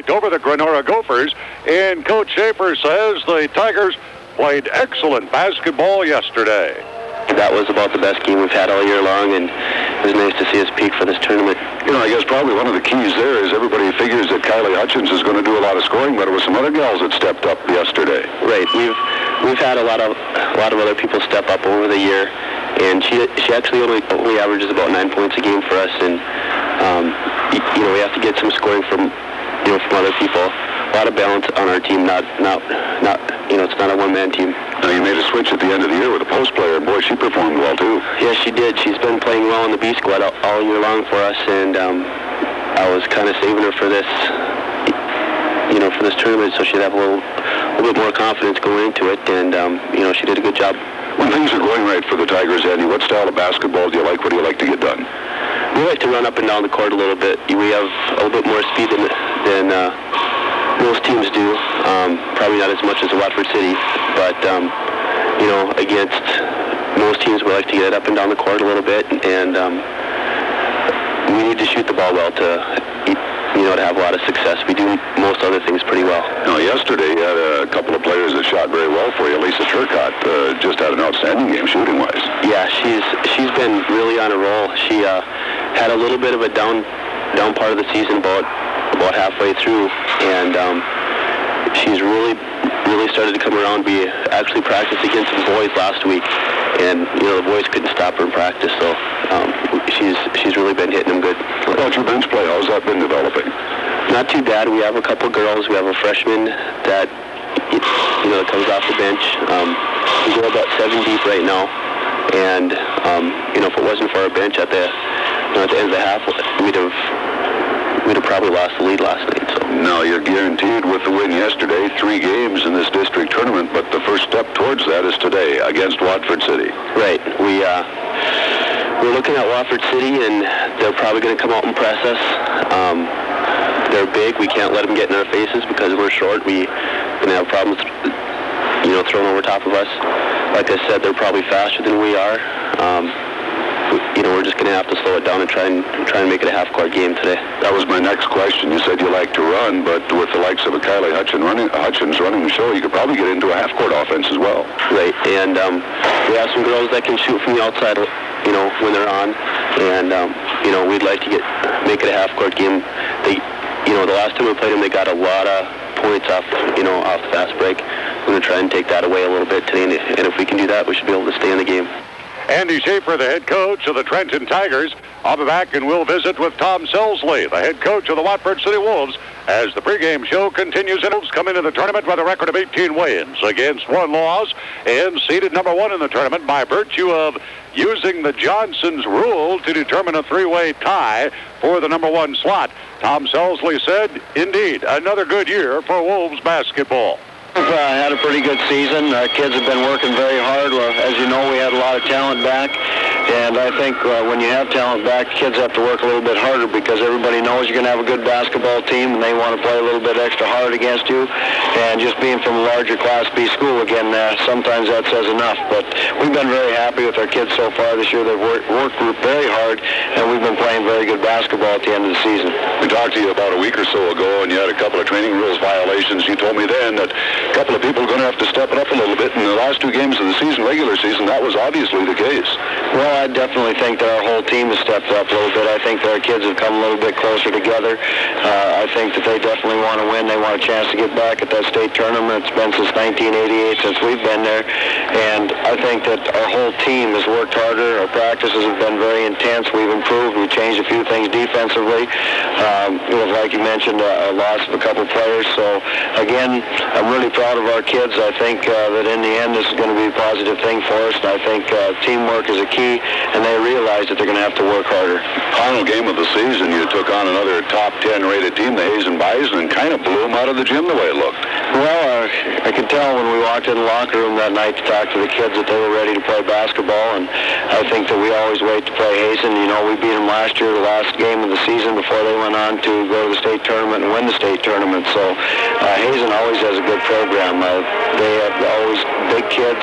over the Granora Gophers, and Coach Schaefer says the Tigers played excellent basketball yesterday. That was about the best game we've had all year long, and it was nice to see us peak for this tournament. You know, I guess probably one of the keys there is everybody figures that Kylie Hutchins is going to do a lot of scoring, but it was some other gals that stepped up yesterday. Right. We've had a lot of other people step up over the year, and she actually only averages about 9 points a game for us, and we have to get some scoring from other people. A lot of balance on our team, not it's not a one-man team. Now, you made a switch at the end of the year with a post player. Boy, she performed well, too. Yeah, she did. She's been playing well in the B squad all year long for us, and I was kind of saving her for this, for this tournament, so she'd have a little bit more confidence going into it, and, she did a good job. When things are going right for the Tigers, Andy, what style of basketball do you like? What do you like to get done? We like to run up and down the court a little bit. We have a little bit more speed than most teams do. Probably not as much as Watford City, but against most teams, we like to get up and down the court a little bit, and we need to shoot the ball well to have a lot of success. We do most other things pretty well. Now, yesterday you had a couple of players that shot very well for you. Lisa Turcott just had an outstanding game shooting-wise. Yeah, she's been really on a roll. She had a little bit of a down part of the season about halfway through, and she's really started to come around. We actually practiced against the boys last week, and the boys couldn't stop her in practice, so she's really been hitting them good. What about your bench play? How's that been developing? Not too bad. We have a couple girls. We have a freshman that that comes off the bench. We go about 7 deep right now, and if it wasn't for our bench at the end of the half, we'd have probably lost the lead last night. So now you're guaranteed with the win yesterday 3 games in this district tournament, but the first step towards that is today against Watford City. Right. We're looking at Watford City, and they're probably going to come out and press us. They're big. We can't let them get in our faces because we're short. We're going to have problems, thrown over top of us. Like I said, they're probably faster than we are. We're just going to have to slow it down and try and make it a half-court game today. That was my next question. You said you like to run, but with the likes of a Kylie Hutchins running the show, you could probably get into a half-court offense as well. Right, and we have some girls that can shoot from the outside, when they're on, and we'd like to make it a half-court game. The last time we played them, they got a lot of points off the fast break. We're going to try and take that away a little bit today, and if we can do that, we should be able to stay in the game. Andy Schaefer, the head coach of the Trenton Tigers. I'll be back and we'll visit with Tom Selsley, the head coach of the Watford City Wolves, as the pregame show continues. Wolves come into the tournament with a record of 18 wins against 1 loss and seeded number 1 in the tournament by virtue of using the Johnson's rule to determine a 3-way tie for the number 1 slot. Tom Selsley said, indeed, another good year for Wolves basketball. We've had a pretty good season. Our kids have been working very hard. As you know, we had a lot of talent back, and I think when you have talent back, kids have to work a little bit harder because everybody knows you're going to have a good basketball team, and they want to play a little bit extra hard against you. And just being from a larger Class B school, again, sometimes that says enough. But we've been very happy with our kids so far this year. They've worked very hard, and we've been playing very good basketball at the end of the season. We talked to you about a week or so ago, and you had a couple of training rules violations. You told me then that a couple of people are going to have to step it up a little bit. In the last 2 games of the season, regular season, that was obviously the case. Well, I definitely think that our whole team has stepped up a little bit. I think that our kids have come a little bit closer together. I think that they definitely want to win. They want a chance to get back at that state tournament. It's been since 1988 since we've been there. And I think that our whole team has worked harder. Our practices have been very intense. We've improved. We've changed a few things defensively. Like you mentioned, a loss of a couple players. So, again, I'm really proud of our kids. I think that in the end this is going to be a positive thing for us, and I think teamwork is a key, and they realize that they're going to have to work harder. Final game of the season, you took on another top 10 rated team, the Hazen Bison, and kind of blew them out of the gym the way it looked. Well, I could tell when we walked in the locker room that night to talk to the kids that they were ready to play basketball, and I think that we always wait to play Hazen. We beat them last year, the last game of the season before they went on to go to the state tournament and win the state tournament. So Hazen always has a good program. They have always big kids,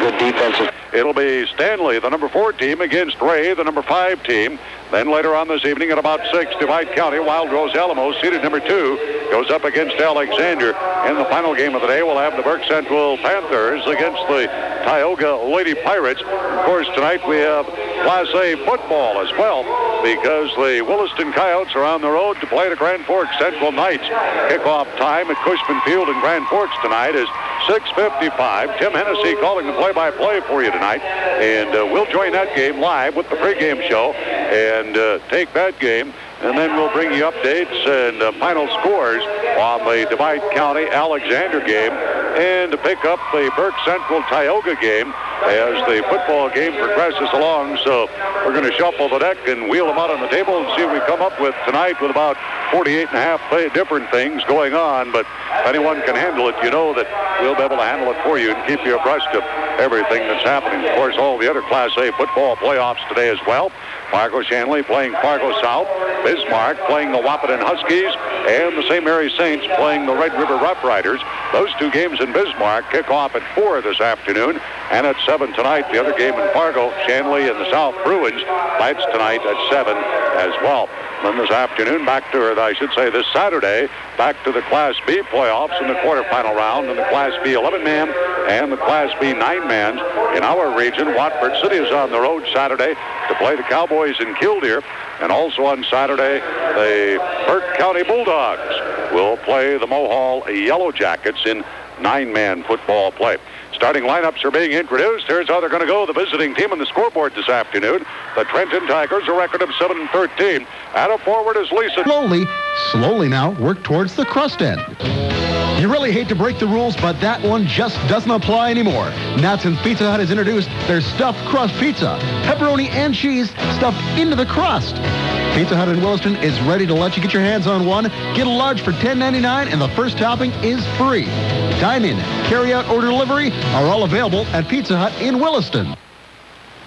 good defensive it'll be Stanley, the number 4 team, against Ray, the number 5 team. Then later on this evening at about 6, Divide County, Wild Rose Alamo, seeded number 2, goes up against Alexander. In the final game of the day, we'll have the Burke Central Panthers against the Tioga Lady Pirates. Of course, tonight we have Class A football as well, because the Williston Coyotes are on the road to play the Grand Forks Central Knights. Kickoff time at Cushman Field in Grand Forks tonight is 6:55. Tim Hennessy calling the play-by-play for you tonight, and we'll join that game live with the pregame show and take that game, and then we'll bring you updates and final scores on the Divide County Alexander game, and to pick up the Burke Central Tioga game as the football game progresses along. So we're going to shuffle the deck and wheel them out on the table and see what we come up with tonight, with about 48 and a half different things going on. But if anyone can handle it, you know that we'll be able to handle it for you and keep you abreast of everything that's happening. Of course, all the other Class A football playoffs today as well. Fargo Shanley playing Fargo South, Bismarck playing the Wahpeton Huskies, and the St. Mary Saints playing the Red River Rough Riders. Those two games in Bismarck kick off at 4 this afternoon, and at 7 tonight. The other game in Fargo, Shanley and the South Bruins, that's tonight at 7 as well. Then this afternoon, this Saturday, back to the Class B playoffs in the quarterfinal round, and the Class B 11-man and the Class B 9-man. In our region, Watford City is on the road Saturday to play the Cowboys in Killdeer, and also on Saturday, the Burke County Bulldogs will play the Mohall Yellow Jackets in 9-man football play. Starting lineups are being introduced. Here's how they're going to go. The visiting team on the scoreboard this afternoon. The Trenton Tigers, a record of 7-13. At a forward is Lisa. Slowly now, work towards the crust end. You really hate to break the rules, but that one just doesn't apply anymore. Not since Pizza Hut has introduced their stuffed crust pizza. Pepperoni and cheese stuffed into the crust. Pizza Hut in Williston is ready to let you get your hands on one. Get a large for $10.99, and the first topping is free. Dine-in, carry-out, or delivery are all available at Pizza Hut in Williston.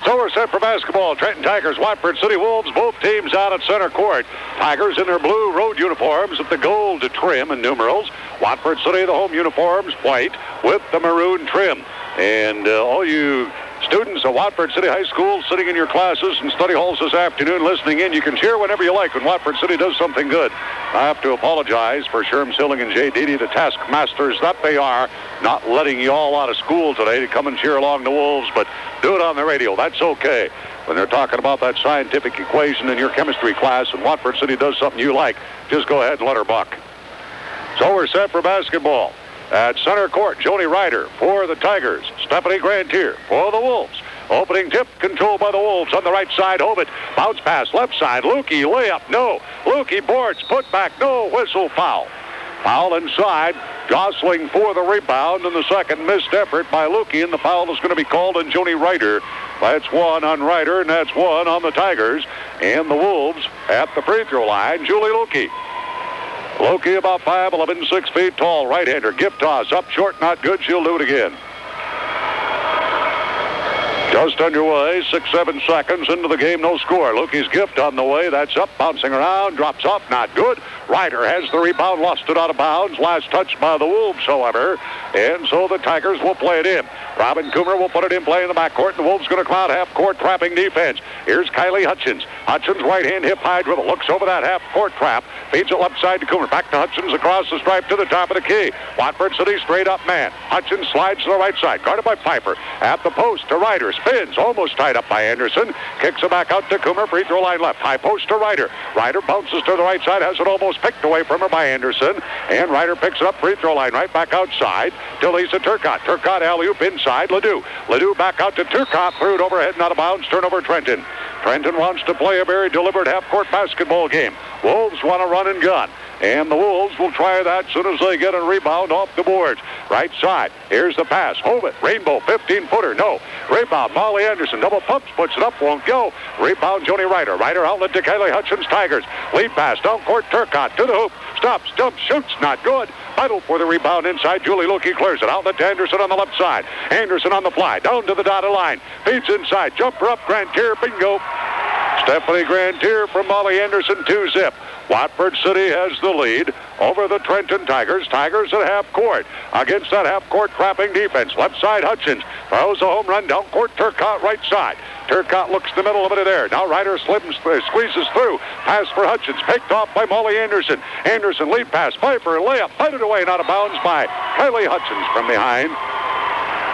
So we're set for basketball. Trenton Tigers, Watford City Wolves, both teams out at center court. Tigers in their blue road uniforms with the gold trim and numerals. Watford City, the home uniforms, white with the maroon trim. And all you students at Watford City High School sitting in your classes and study halls this afternoon listening in, you can cheer whenever you like when Watford City does something good. I have to apologize for Sherm Silling and Jay Deedy, the taskmasters that they are, not letting you all out of school today to come and cheer along the Wolves, but do it on the radio. That's okay. When they're talking about that scientific equation in your chemistry class and Watford City does something you like, just go ahead and let her buck. So we're set for basketball. At center court, Joni Ryder for the Tigers. Stephanie Grantier for the Wolves. Opening tip, controlled by the Wolves on the right side. Hovitt, bounce pass, left side. Lukey, layup, no. Lukey boards, put back, no. Whistle, foul. Foul inside, jostling for the rebound, and the second missed effort by Lukey, and the foul is going to be called on Joni Ryder. That's one on Ryder, and that's one on the Tigers. And the Wolves at the free throw line, Julie Lukey. Lukey about 5'11", 6 feet tall, right-hander. Gift toss, up short, not good. She'll do it again. Just underway, 6-7 seconds into the game, no score. Lukey's gift on the way. That's up, bouncing around, drops off, not good. Ryder has the rebound, lost it out of bounds. Last touch by the Wolves, however. And so the Tigers will play it in. Robin Coomer will put it in play in the backcourt. The Wolves going to come out half-court trapping defense. Here's Kylie Hutchins. Hutchins, right-hand hip-high dribble. Looks over that half-court trap. Feeds it left side to Coomer. Back to Hutchins across the stripe to the top of the key. Watford City straight up man. Hutchins slides to the right side. Guarded by Piper. At the post to Ryder. Spins. Almost tied up by Anderson. Kicks it back out to Coomer. Free throw line left. High post to Ryder. Ryder bounces to the right side. Has it almost picked away from her by Anderson. And Ryder picks it up. Free throw line right back outside to Lisa Turcotte. Turcotte alley-oop inside. Ledoux. Ledoux back out to Turcotte. Threw it overhead and out of bounds. Turnover Trenton. Trenton wants to play a very deliberate half-court basketball game. Wolves want to run and gun. And the Wolves will try that as soon as they get a rebound off the boards. Right side. Here's the pass. Hovitt. Rainbow. 15-footer. No. Rebound. Molly Anderson. Double pumps. Puts it up. Won't go. Rebound. Joni Ryder. Ryder outlet to Kylie Hutchins. Tigers. Lead pass. Down court. Turcotte to the hoop. Stops. Dumps. Shoots. Not good. Battle for the rebound inside. Julie Lukey clears it. Outlet to Anderson on the left side. Anderson on the fly. Down to the dotted line. Feeds inside. Jumper up. Grantier. Bingo. Stephanie Grantier from Molly Anderson, 2-zip. Watford City has the lead over the Trenton Tigers. Tigers at half court. Against that half court trapping defense. Left side Hutchins throws a home run down court. Turcotte right side. Turcotte looks in the middle of it there. Now Ryder squeezes through. Pass for Hutchins. Picked off by Molly Anderson. Anderson lead pass. Piper layup. Fighted away and out of bounds by Kylie Hutchins from behind.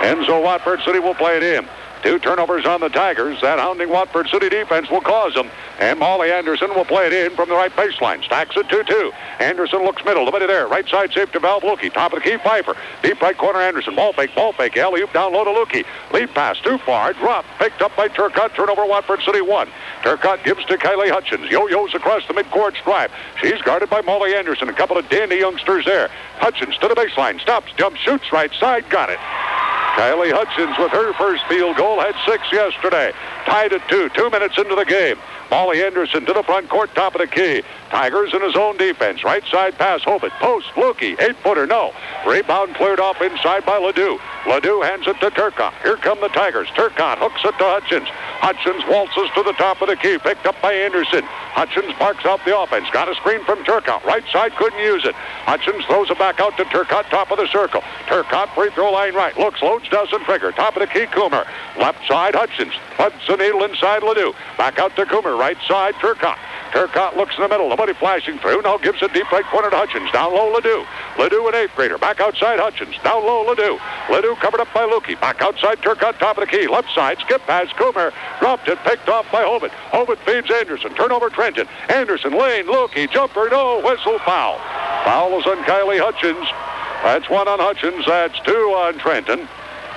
And so Watford City will play it in. 2 turnovers on the Tigers. That hounding Watford City defense will cause them. And Molly Anderson will play it in from the right baseline. Stacks it 2-2. Anderson looks middle. Nobody there. Right side safe to Val Lukey. Top of the key, Pfeiffer. Deep right corner, Anderson. Ball fake. Alley-oop down low to Lukey. Lead pass too far. Drop. Picked up by Turcotte. Turnover Watford City 1. Turcotte gives to Kylie Hutchins. Yo-yos across the midcourt stripe. She's guarded by Molly Anderson. A couple of dandy youngsters there. Hutchins to the baseline. Stops. Jumps. Shoots right side. Got it. Kylie Hutchins with her first field goal, had 6 yesterday. Tied at 2, 2 minutes into the game. Molly Anderson to the front court, top of the key. Tigers in his own defense. Right side pass, Hobbit. Post, Lukey, 8-footer, no. Rebound cleared off inside by Ledoux. Ledoux hands it to Turcotte. Here come the Tigers. Turcotte hooks it to Hutchins. Hutchins waltzes to the top of the key, picked up by Anderson. Hutchins barks out the offense. Got a screen from Turcotte. Right side, couldn't use it. Hutchins throws it back out to Turcotte, top of the circle. Turcotte, free throw line right. Looks, loads, doesn't trigger. Top of the key, Coomer. Left side, Hutchins. Floods the needle inside Ledoux. Back out to Coomer. Right side, Turcotte. Turcotte looks in the middle. Nobody flashing through. Now gives it deep right corner to Hutchins. Down low, Ledoux. Ledoux, an 8th grader. Back outside, Hutchins. Down low, Ledoux. Ledoux covered up by Lukey. Back outside, Turcotte, top of the key. Left side, skip pass, Coomer. Dropped it, picked off by Hobbit. Hobbit feeds Anderson. Turnover, Trenton. Anderson, lane, Lukey, jumper, no, whistle, foul. Foul is on Kylie Hutchins. That's 1 on Hutchins. That's 2 on Trenton.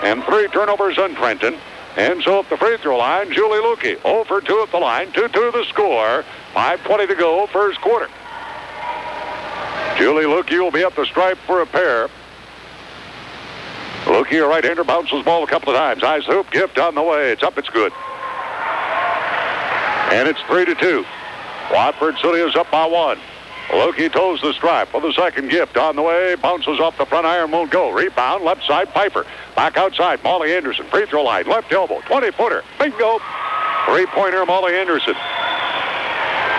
And 3 turnovers on Trenton. And so at the free throw line, Julie Lukey. 0 for 2 at the line. 2-2 the score. 5:20 to go, first quarter. Julie Lukey will be at the stripe for a pair. Lukey, a right-hander, bounces ball a couple of times. Eyes the hoop, gift on the way. It's up, it's good. And it's 3-2. Watford City is up by 1. Lukey toes the stripe for the second gift on the way. Bounces off the front iron, won't go. Rebound, left side, Piper. Back outside, Molly Anderson. Free throw line, left elbow, 20-footer. Bingo. 3-pointer, Molly Anderson.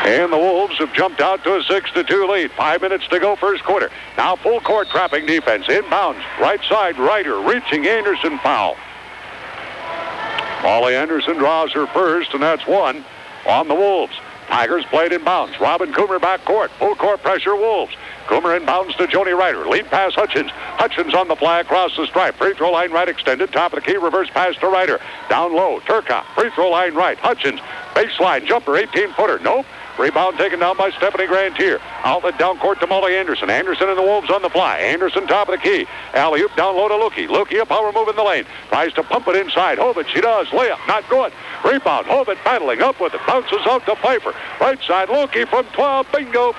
And the Wolves have jumped out to a 6-2 lead. 5 minutes to go, first quarter. Now full court trapping defense. Inbounds, right side, Ryder. Reaching Anderson, foul. Molly Anderson draws her first, and that's 1 on the Wolves. Tigers played inbounds. Robin Coomer back court. Full court pressure, Wolves. Coomer inbounds to Joni Ryder. Lead pass, Hutchins. Hutchins on the fly across the stripe. Free throw line right extended. Top of the key, reverse pass to Ryder. Down low, Turcotte. Free throw line right. Hutchins. Baseline jumper, 18-footer. Nope. Rebound taken down by Stephanie Grantier. Outlet down court to Molly Anderson. Anderson and the Wolves on the fly. Anderson top of the key. Alley-oop down low to Lukey. Lukey a power move in the lane. Tries to pump it inside. Hobbit, she does. Layup, not good. Rebound. Hobbit battling up with it. Bounces out to Pfeiffer. Right side, Lukey from 12. Bingo.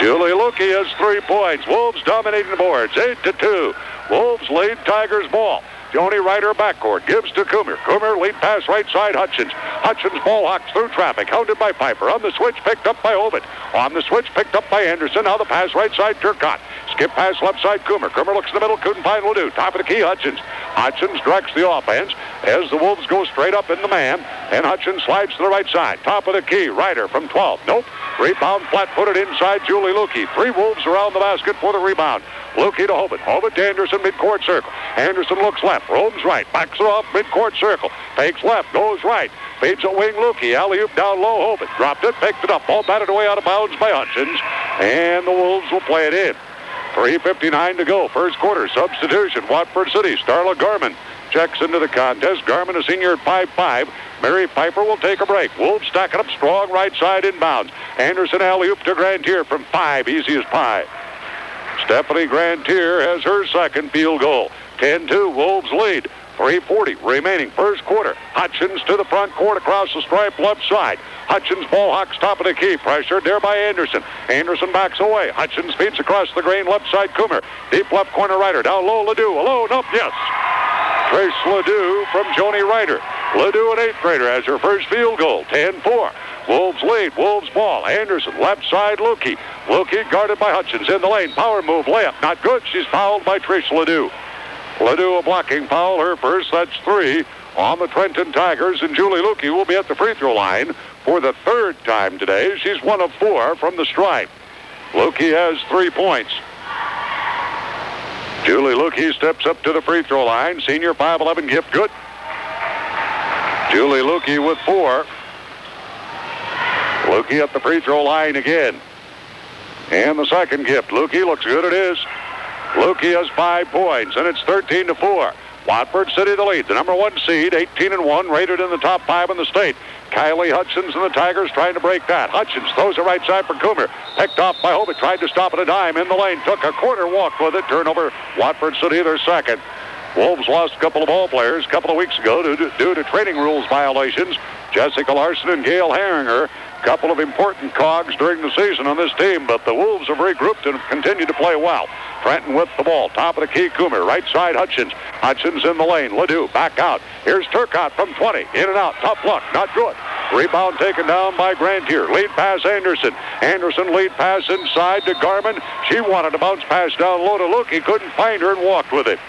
Julie Lukey has 3 points. Wolves dominating the boards. 8-2. Wolves lead, Tigers ball. Joni Ryder backcourt, gives to Coomer. Coomer lead pass right side, Hutchins. Hutchins ball hawks through traffic, hounded by Piper. On the switch, picked up by Hobbit. On the switch, picked up by Anderson. Now the pass right side, Turcotte. Skip pass left side, Coomer. Coomer looks in the middle, couldn't find Ledoux. Top of the key, Hutchins. Hutchins directs the offense as the Wolves go straight up in the man. And Hutchins slides to the right side. Top of the key, Ryder from 12. Nope. Rebound flat-footed inside, Julie Lukey. 3 Wolves around the basket for the rebound. Lukey to Hobbit. Hobbit to Anderson, midcourt circle. Anderson looks left, roams right, backs it off, midcourt circle. Fakes left, goes right. Feeds a wing, Lukey. Alley-oop down low, Hobbit. Dropped it, picked it up. Ball batted away out of bounds by Hutchins. And the Wolves will play it in. 3:59 to go, first quarter. Substitution, Watford City. Starla Garman checks into the contest. Garman, a senior at 5'5". Mary Piper will take a break. Wolves stacking up strong right side inbounds. Anderson alley-oop to Grantier from 5, easy as pie. Stephanie Grantier has her second field goal. 10-2, Wolves lead. 3:40 remaining, first quarter. Hutchins to the front court across the stripe, left side. Hutchins ball hawks top of the key, pressured there by Anderson. Anderson backs away. Hutchins feeds across the grain, left side, Coomer. Deep left corner, Ryder. Down low, Ledoux. Alone, up, yes. Trace Ledoux from Joni Ryder. Ledoux, an 8th grader, has her first field goal. 10-4. Wolves lead. Wolves ball. Anderson, left side, Lukey. Lukey guarded by Hutchins in the lane. Power move, layup. Not good. She's fouled by Trish Ledoux. Ledoux a blocking foul, her first. That's 3 on the Trenton Tigers, and Julie Lukey will be at the free throw line for the third time today. She's 1 of 4 from the stripe. Lukey has 3 points. Julie Lukey steps up to the free throw line. Senior 5'11" gift good. Julie Lukey with 4. Lukey at the free throw line again. And the second gift. Lukey looks good. It is. Lukey has 5 points, and it's 13-4. Watford City the lead. The number 1 seed, 18-1, rated in the top 5 in the state. Kylie Hutchins and the Tigers trying to break that. Hutchins throws it right side for Coomer. Picked off by Hobbit. Tried to stop at a dime in the lane. Took a quarter walk with it. Turnover. Watford City their second. Wolves lost a couple of ball players a couple of weeks ago due to training rules violations. Jessica Larson and Gail Herringer, a couple of important cogs during the season on this team, but the Wolves have regrouped and have continued to play well. Trenton with the ball. Top of the key, Coomer. Right side, Hutchins. Hutchins in the lane. Ledoux back out. Here's Turcotte from 20. In and out. Tough luck. Not good. Rebound taken down by Grantier. Lead pass, Anderson. Anderson lead pass inside to Garman. She wanted to bounce pass down low to Lukey. Couldn't find her and walked with it.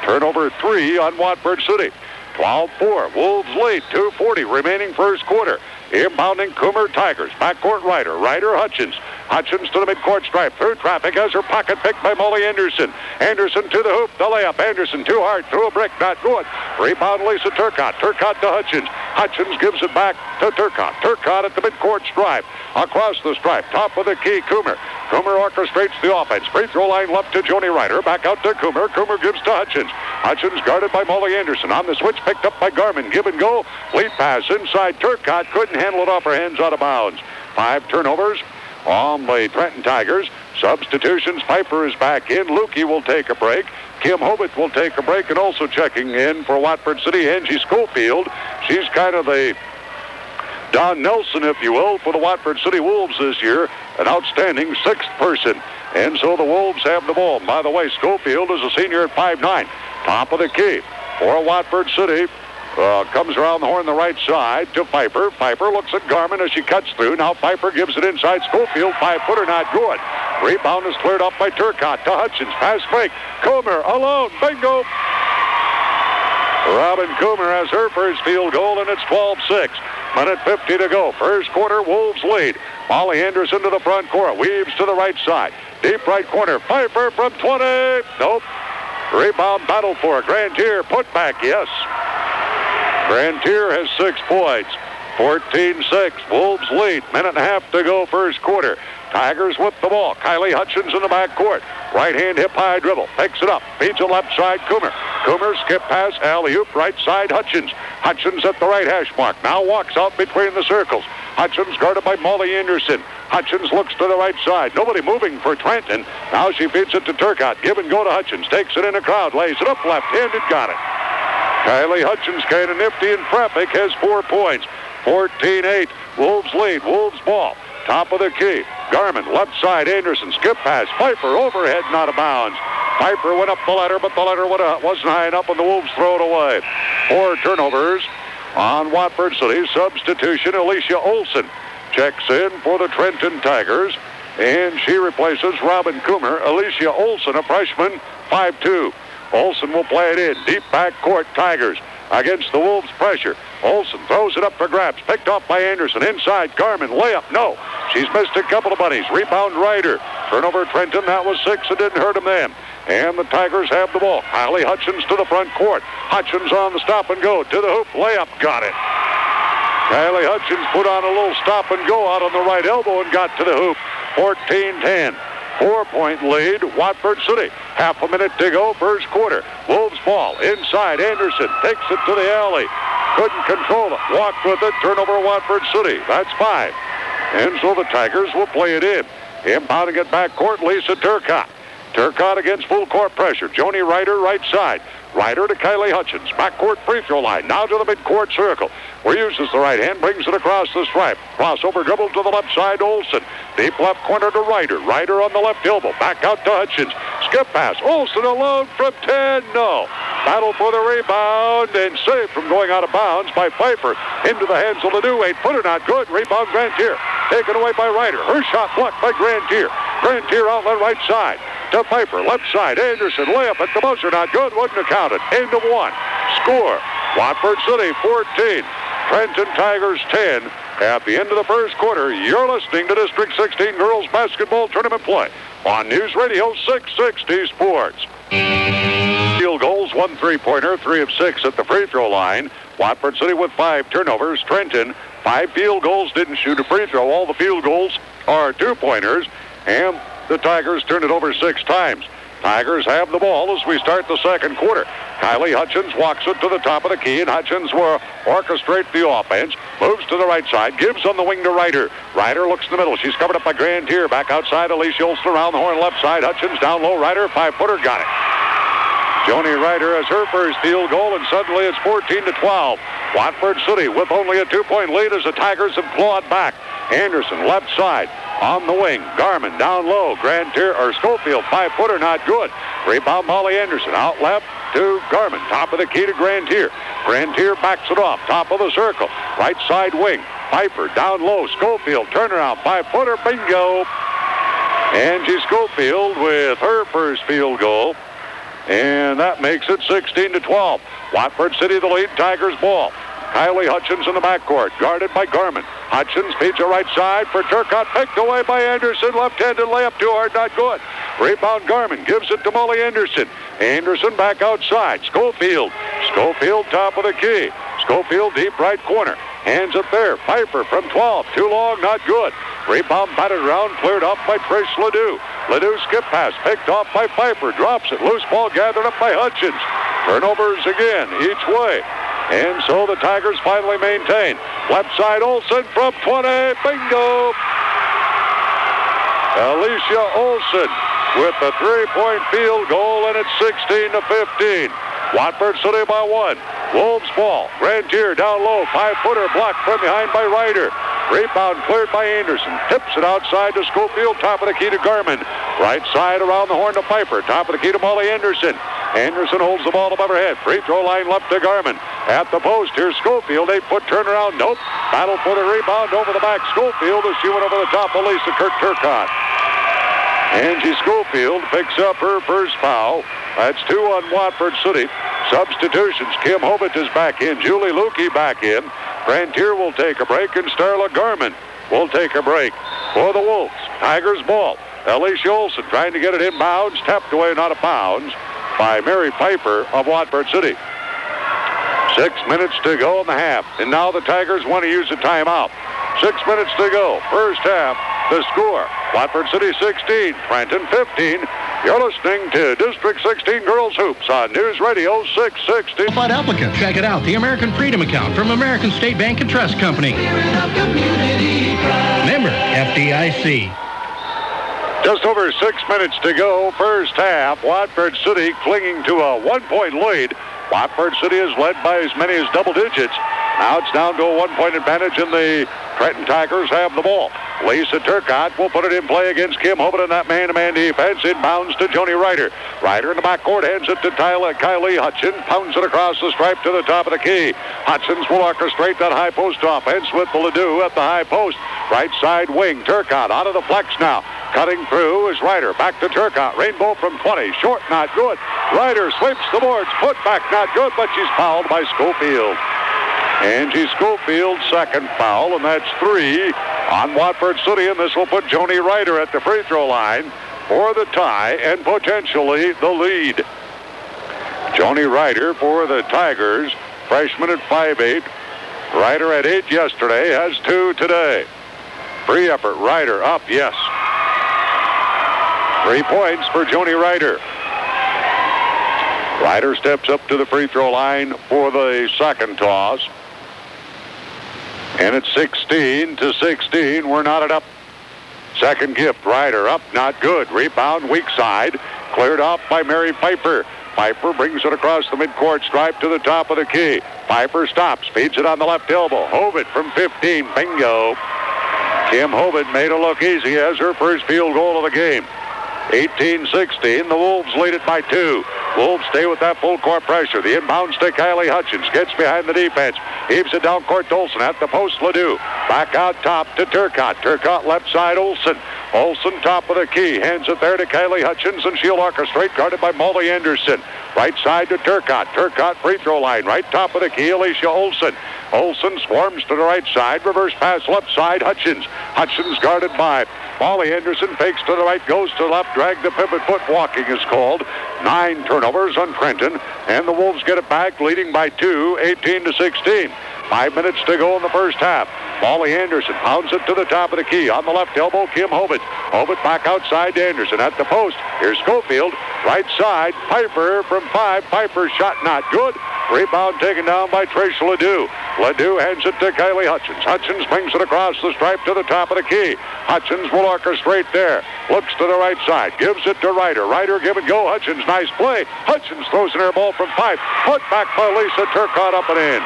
Turnover 3 on Watford City. 12-4. Wolves lead. 2:40 remaining first quarter. Inbounding Coomer Tigers. Backcourt Rider. Rider Hutchins. Hutchins to the midcourt stripe. Through traffic. Has her pocket picked by Molly Anderson. Anderson to the hoop. The layup. Anderson too hard. Through a brick. Not good. Rebound Lisa Turcotte. Turcotte to Hutchins. Hutchins gives it back to Turcotte. Turcotte at the midcourt stripe. Across the stripe. Top of the key. Coomer. Coomer orchestrates the offense. Free throw line left to Joni Rider. Back out to Coomer. Coomer gives to Hutchins. Hutchins guarded by Molly Anderson. On the switch, picked up by Garman. Give and go. Lead pass inside. Turcotte couldn't handle it off her hands, out of bounds. 5 turnovers on the Trenton Tigers. Substitutions. Piper is back in. Lukey will take a break. Kim Hobbit will take a break, and also checking in for Watford City, Angie Schofield. She's kind of the Don Nelson, if you will, for the Watford City Wolves this year. An outstanding 6th person. And so the Wolves have the ball. By the way, Schofield is a senior at 5'9". Top of the key for Watford City. Comes around the horn the right side to Pfeiffer. Pfeiffer looks at Garman as she cuts through. Now Pfeiffer gives it inside Schofield. 5-footer not good. Rebound is cleared up by Turcotte to Hutchins. Pass fake. Coomer alone. Bingo. Robin Coomer has her first field goal, and it's 12-6. Minute 50 to go. First quarter, Wolves lead. Molly Anderson to the front court. Weaves to the right side. Deep right corner. Pfeiffer from 20. Nope. Rebound battle for Grantier. Put back, yes. Grantier has 6 points. 14-6. Wolves lead. Minute and a half to go first quarter. Tigers with the ball. Kylie Hutchins in the backcourt. Right hand hip high dribble. Picks it up. Feeds it left side. Coomer. Coomer skip pass. Alley-oop right side. Hutchins. Hutchins at the right hash mark. Now walks out between the circles. Hutchins guarded by Molly Anderson. Hutchins looks to the right side. Nobody moving for Trenton. Now she feeds it to Turcotte. Give and go to Hutchins. Takes it in a crowd. Lays it up left-handed. Got it. Kylie Hutchins, kind of nifty and traffic, has 4 points. 14-8. Wolves lead. Wolves ball. Top of the key. Garman, left side. Anderson, skip pass. Pfeiffer, overhead, not out of bounds. Pfeiffer went up the ladder, but the ladder wasn't high enough, and the Wolves throw it away. 4 turnovers on Watford City. Substitution, Alicia Olson checks in for the Trenton Tigers, and she replaces Robin Coomer. Alicia Olson, a freshman, 5'2". Olson will play it in. Deep back court, Tigers against the Wolves' pressure. Olson throws it up for grabs. Picked off by Anderson. Inside, Garman. Layup. No. She's missed a couple of bunnies. Rebound, Rider. Turnover, Trenton. That was 6. It didn't hurt them then. And the Tigers have the ball. Kylie Hutchins to the front court. Hutchins on the stop and go. To the hoop. Layup. Got it. Kylie Hutchins put on a little stop and go out on the right elbow and got to the hoop. 14-10. 4-point lead, Watford City. Half a minute to go, first quarter. Wolves ball inside. Anderson takes it to the alley. Couldn't control it. Walked with it. Turnover, Watford City. That's 5. And so the Tigers will play it in. Inbounding it backcourt, Lisa Turcotte. Turcotte against full court pressure. Joni Rider, right side. Rider to Kylie Hutchins. Backcourt free throw line. Now to the midcourt circle. Uses the right hand, brings it across the stripe. Crossover dribble to the left side, Olson. Deep left corner to Rider. Rider on the left elbow. Back out to Hutchins. Skip pass. Olson alone from 10. No. Battle for the rebound and saved from going out of bounds by Pfeiffer. Into the hands of Ledoux. 8-footer not good. Rebound Grantier. Taken away by Rider. Her shot blocked by Grantier. Grantier outlet right side. To Pfeiffer. Left side. Anderson. Layup at the buzzer. Not good. Wouldn't have counted. End of 1. Score. Watford City 14, Trenton Tigers 10. At the end of the first quarter, you're listening to District 16 Girls Basketball Tournament play on News Radio 660 Sports. Field goals, 1 3-pointer, 3 of 6 at the free throw line. Watford City with 5 turnovers. Trenton, 5 field goals, didn't shoot a free throw. All the field goals are 2-pointers, and the Tigers turned it over 6 times. Tigers have the ball as we start the second quarter. Kylie Hutchins walks it to the top of the key, and Hutchins will orchestrate the offense. Moves to the right side, gives on the wing to Rider. Rider looks in the middle. She's covered up by Grantier. Back outside, Alicia Olsen around the horn left side. Hutchins down low. Rider, 5-footer, got it. Joni Rider has her first field goal, and suddenly it's 14-12. Watford City with only a 2-point lead as the Tigers have clawed back. Anderson left side on the wing. Garman down low. Grantier or Schofield, 5-footer, not good. Rebound Molly Anderson out left to Garman. Top of the key to Grantier. Grantier backs it off. Top of the circle. Right side wing. Piper down low. Schofield turnaround. 5-footer. Bingo. Angie Schofield with her first field goal. And that makes it 16-12. Watford City the lead. Tigers ball. Kylie Hutchins in the backcourt, guarded by Garman. Hutchins feeds a right side for Turcotte, picked away by Anderson. Left-handed layup too hard, not good. Rebound Garman gives it to Molly Anderson. Anderson back outside. Schofield top of the key. Schofield deep right corner. Hands it there. Piper from 12. Too long, not good. Rebound batted around, cleared off by Trish Ledoux. Ledoux skip pass, picked off by Piper. Drops it. Loose ball gathered up by Hutchins. Turnovers again, each way. And so the Tigers finally maintain. Left side Olsen from 20. Bingo! Alicia Olsen with the 3-point field goal, and it's 16-15. Watford City by 1. Wolves ball. Grantier down low. 5-footer blocked from behind by Rider. Rebound cleared by Anderson. Tips it outside to Schofield. Top of the key to Garman. Right side around the horn to Piper. Top of the key to Molly Anderson. Anderson holds the ball above her head. Free throw line left to Garman. At the post, here's Schofield. 8-foot turnaround. Nope. Battle for the rebound over the back. Schofield as she went over the top of Lisa Turcotte. Angie Schofield picks up her first foul. That's 2 on Watford City. Substitutions. Kim Hobbit is back in. Julie Lukey back in. Grantier will take a break, and Starla Garman will take a break for the Wolves. Tigers ball. Alicia Olsen trying to get it inbounds. Tapped away, not a bounds, by Mary Piper of Watford City. 6 minutes to go in the half. And now the Tigers want to use a timeout. 6 minutes to go. First half. The score, Watford City 16, Trenton 15. You're listening to District 16 Girls Hoops on News Radio 660. Qualified applicant. Check it out, the American Freedom Account from American State Bank and Trust Company. Member FDIC. Just over 6 minutes to go, first half. Watford City clinging to a 1-point lead. Watford City is led by as many as double digits. Now it's down to a 1-point advantage, and the Trenton Tigers have the ball. Lisa Turcotte will put it in play against Kim Hobbit in that man-to-man defense. Inbounds to Joni Rider. Rider in the backcourt hands it to Kylie Hutchins. Pounds it across the stripe to the top of the key. Hutchins will orchestrate that high post offense with Ledoux at the high post. Right side wing. Turcotte out of the flex now. Cutting through is Rider. Back to Turcotte. Rainbow from 20. Short, not good. Rider sweeps the boards. Put back, not good, but she's fouled by Schofield. Angie Schofield's second foul, and that's 3 on Watford City, and this will put Joni Rider at the free throw line for the tie and potentially the lead. Joni Rider for the Tigers, freshman at 5'8". Rider at 8 yesterday, has 2 today. Free effort, Rider up, yes. 3 points for Joni Rider. Rider steps up to the free throw line for the second toss. And it's 16-16. We're knotted up. Second gift. Rider up. Not good. Rebound. Weak side. Cleared off by Mary Piper. Piper brings it across the midcourt stripe to the top of the key. Piper stops. Feeds it on the left elbow. Hobbit from 15. Bingo. Kim Hobbit made it look easy as her first field goal of the game. 18-16. The Wolves lead it by 2. Wolves stay with that full court pressure. The inbounds to Kylie Hutchins. Gets behind the defense. Heaves it down court to Olsen. At the post, Ledoux. Back out top to Turcotte. Turcotte left side, Olsen. Olson, top of the key, hands it there to Kylie Hutchins, and she'll orchestrate, guarded by Molly Anderson. Right side to Turcotte. Turcotte free throw line. Right top of the key, Alicia Olson. Olson swarms to the right side. Reverse pass left side, Hutchins. Hutchins guarded by Molly Anderson. Fakes to the right, goes to the left. Drag the pivot foot. Walking is called. 9 turnovers on Trenton. And the Wolves get it back, leading by 2, 18-16. 5 minutes to go in the first half. Molly Anderson pounds it to the top of the key. On the left elbow, Kim Hovitt. Hovitt back outside to Anderson at the post. Here's Schofield. Right side, Piper from 5. Piper shot not good. Rebound taken down by Trish Ledoux. Ledoux hands it to Kylie Hutchins. Hutchins brings it across the stripe to the top of the key. Hutchins will orchestrate there. Looks to the right side. Gives it to Rider. Rider give and go. Hutchins, nice play. Hutchins throws an air ball from 5. Put back by Lisa Turcotte, up and in.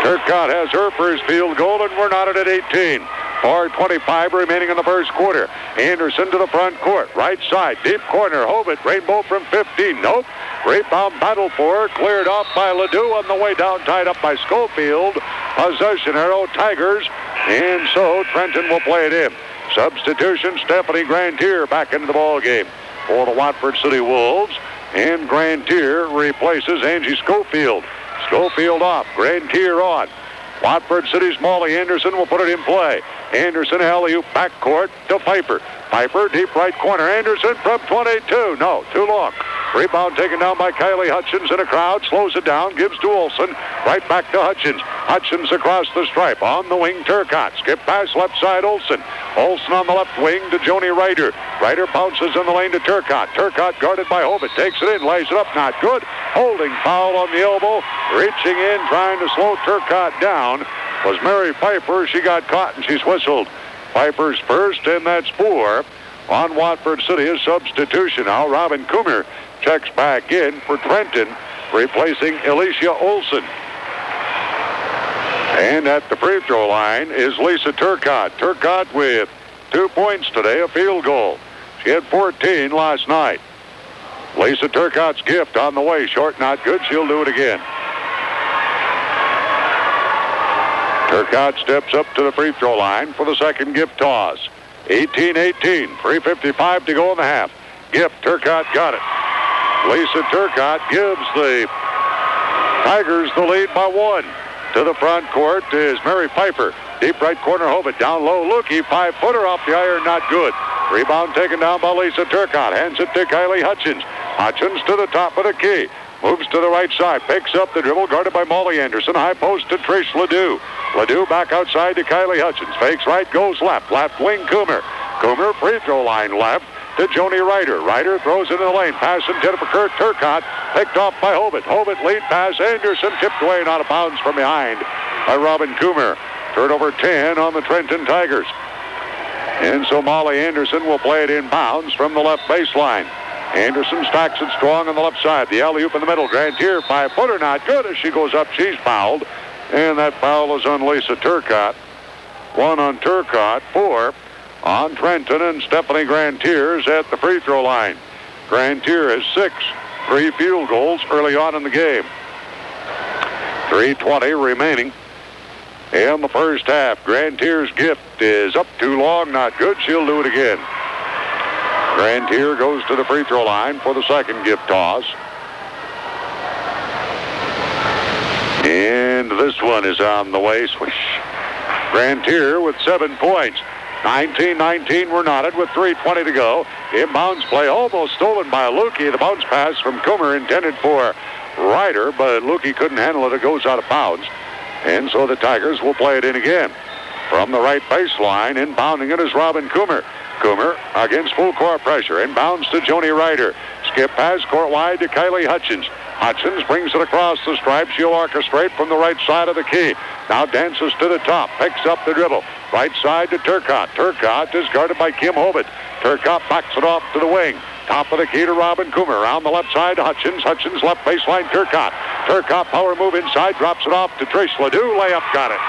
Turcotte has her first field goal, and we're knotted at 18. 4:25 remaining in the first quarter. Anderson to the front court. Right side, deep corner. Hovitt, rainbow from 15. Nope. Rebound battle for her. Cleared off by Ledoux on the way down, tied up by Schofield. Possession arrow, Tigers. And so Trenton will play it in. Substitution, Stephanie Grantier back into the ball game for the Watford City Wolves. And Grantier replaces Angie Schofield. Schofield off, Grantier on. Watford City's Molly Anderson will put it in play. Anderson alley-oop backcourt to Piper. Piper, deep right corner. Anderson from 22. No, too long. Rebound taken down by Kylie Hutchins in a crowd. Slows it down, gives to Olson. Right back to Hutchins. Hutchins across the stripe. On the wing, Turcotte. Skip pass left side, Olson. Olson on the left wing to Joni Rider. Rider bounces in the lane to Turcotte. Turcotte guarded by Hovitt. Takes it in, lays it up. Not good. Holding foul on the elbow. Reaching in, trying to slow Turcotte down was Mary Piper. She got caught and she's whistled. Piper's first, and that's 4 on Watford City. A substitution now. Robin Coomer checks back in for Trenton, replacing Alicia Olson. And at the free throw line is Lisa Turcotte. Turcotte with 2 points today, a field goal. She had 14 last night. Lisa Turcotte's gift on the way. Short, not good. She'll do it again. Turcotte steps up to the free throw line for the second gift toss. 18-18, 3:55 to go in the half. Gift, Turcotte got it. Lisa Turcotte gives the Tigers the lead by 1. To the front court is Mary Piper. Deep right corner, Hovitt. Down low, Lukey. 5-footer off the iron, not good. Rebound taken down by Lisa Turcotte. Hands it to Kylie Hutchins. Hutchins to the top of the key. Moves to the right side. Picks up the dribble, guarded by Molly Anderson. High post to Trish Ledoux. Ledoux back outside to Kylie Hutchins. Fakes right, goes left. Left wing, Coomer. Coomer, free throw line left to Joni Rider. Rider throws it in the lane. Pass intended for Kurt Turcotte. Picked off by Hovitt. Hovitt lead pass. Anderson tipped away and out of bounds from behind by Robin Coomer. Turnover 10 on the Trenton Tigers. And so Molly Anderson will play it inbounds from the left baseline. Anderson stacks it strong on the left side. The alley-oop in the middle. Grantier, 5-footer, not good. As she goes up, she's fouled. And that foul is on Lisa Turcotte. 1 on Turcotte, 4 on Trenton, and Stephanie Grantier's at the free throw line. Grantier has 6, 3 field goals early on in the game. 3:20 remaining in the first half. Grantier's gift is up too long, not good. She'll do it again. Grantier goes to the free throw line for the second gift toss. And this one is on the way. Swish. Grantier with 7 points. 19-19, we're knotted with 3:20 to go. Inbounds play almost stolen by Lukey. The bounce pass from Coomer intended for Rider, but Lukey couldn't handle it. It goes out of bounds. And so the Tigers will play it in again. From the right baseline, inbounding it is Robin Coomer. Coomer against full court pressure. Inbounds to Joni Rider. Skip pass court wide to Kylie Hutchins. Hutchins brings it across the stripe. She'll orchestrate from the right side of the key. Now dances to the top. Picks up the dribble. Right side to Turcotte. Turcotte is guarded by Kim Hovitt. Turcotte backs it off to the wing. Top of the key to Robin Coomer. Around the left side to Hutchins. Hutchins left baseline. Turcotte. Turcotte power move inside. Drops it off to Trish Ledoux. Layup got it.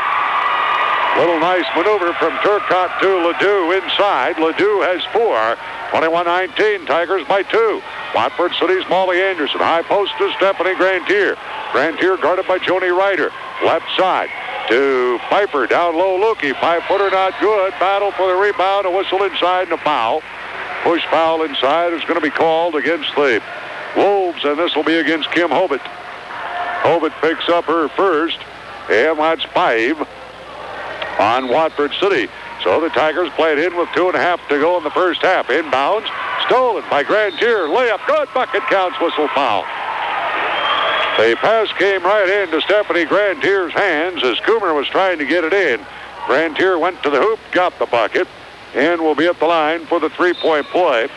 Little nice maneuver from Turcotte to Ledoux inside. Ledoux has 4. 21-19. Tigers by 2. Watford City's Molly Anderson. High post to Stephanie Grantier. Grantier guarded by Joni Rider. Left side. to Piper. Down low, Lukey. 5-footer not good. Battle for the rebound. A whistle inside and a foul. Push foul inside is going to be called against the Wolves, and this will be against Kim Hobart. Hobart picks up her first, and that's 5 on Watford City. So the Tigers played in with 2.5 to go in the first half. Inbounds, stolen by Grantier. Layup, good, bucket counts, whistle foul. The pass came right into Stephanie Grantier's hands as Coomer was trying to get it in. Grantier went to the hoop, got the bucket, and will be at the line for the three-point play.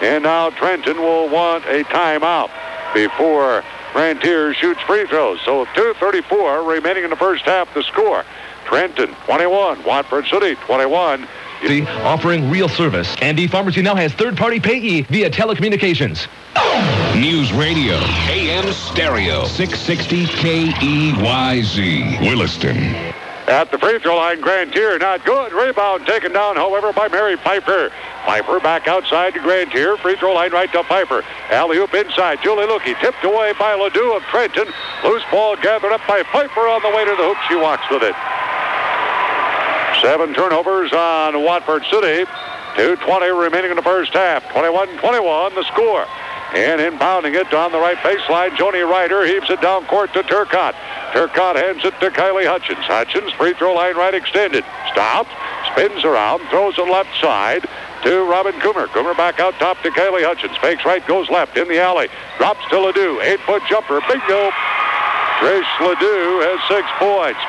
And now Trenton will want a timeout before Grantier shoots free throws. So 2:34 remaining in the first half to score. Trenton 21, Watford City 21. Offering real service. Andy Pharmacy now has third-party payee via telecommunications. News Radio, AM stereo, 660 KEYZ, Williston. At the free throw line, Grantier not good. Rebound taken down, however, by Mary Piper. Piper back outside to Grantier. Free throw line right to Piper. Alley-oop inside. Julie Lukey tipped away by Ledoux of Trenton. Loose ball gathered up by Piper on the way to the hoop. She walks with it. 7 turnovers on Watford City. 2:20 remaining in the first half. 21-21 the score. And inbounding it on the right baseline, Joni Ryder heaves it down court to Turcotte. Turcotte hands it to Kylie Hutchins. Hutchins, free throw line right extended. Stops, spins around, throws it left side to Robin Coomer. Coomer back out top to Kylie Hutchins. Fakes right, goes left in the alley. Drops to Ledoux. 8-foot jumper. Bingo. Trish Ledoux has 6 points.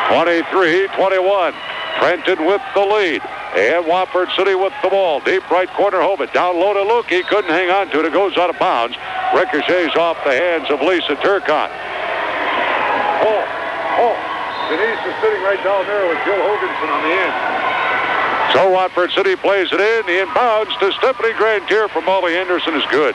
23-21. Trenton with the lead. And Watford City with the ball. Deep right corner, Hobart. Down low to Lukey. Couldn't hang on to it. It goes out of bounds. Ricochets off the hands of Lisa Turcotte. Denise is sitting right down there with Jill Hoganson on the end. So Watford City plays it in. The inbounds to Stephanie Grantier from Molly Anderson is good.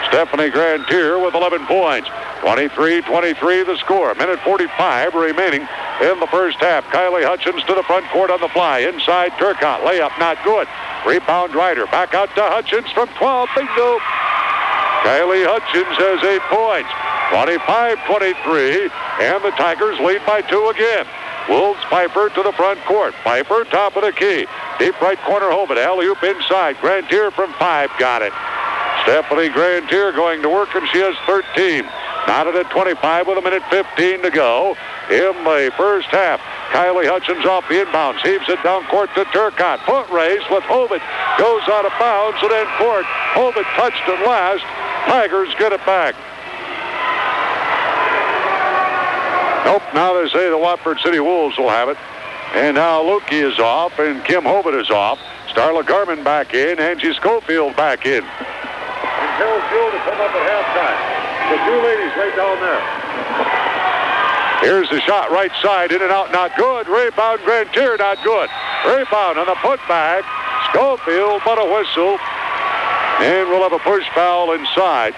Stephanie Grantier with 11 points. 23-23 the score. 1:45 remaining in the first half. Kylie Hutchins to the front court on the fly. Inside Turcotte. Layup not good. Rebound Ryder. Back out to Hutchins from 12. Bingo. Kylie Hutchins has 8 points. 25-23. And the Tigers lead by 2 again. Wolves Piper to the front court. Piper top of the key. Deep right corner Hobart. Alley-oop inside. Grantier from 5. Got it. Stephanie Grantier going to work, and she has 13. Knotted at 25 with 1:15 to go in the first half. Kylie Hutchins off the inbounds. Heaves it down court to Turcotte. Foot race with Hobart. Goes out of bounds and in court. Hobart touched it last. Tigers get it back. Nope, now they say the Watford City Wolves will have it. And now Lukey is off and Kim Hobart is off. Starla Garman back in. Angie Schofield back in. And Carol Gill to come up at halftime. The 2 ladies right down there. Here's the shot right side. In and out, not good. Rebound, Grantier, not good. Rebound on the putback. Schofield, but a whistle. And we'll have a push foul inside.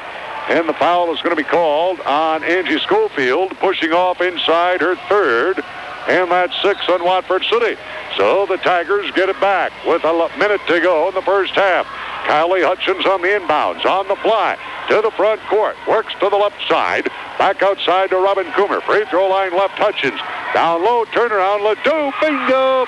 And the foul is going to be called on Angie Schofield, pushing off inside her 3rd. And that's 6 on Watford City. So the Tigers get it back with a minute to go in the first half. Kylie Hutchins on the inbounds, on the fly, to the front court, works to the left side, back outside to Robin Coomer. Free throw line left, Hutchins. Down low, turnaround, Ledoux, bingo!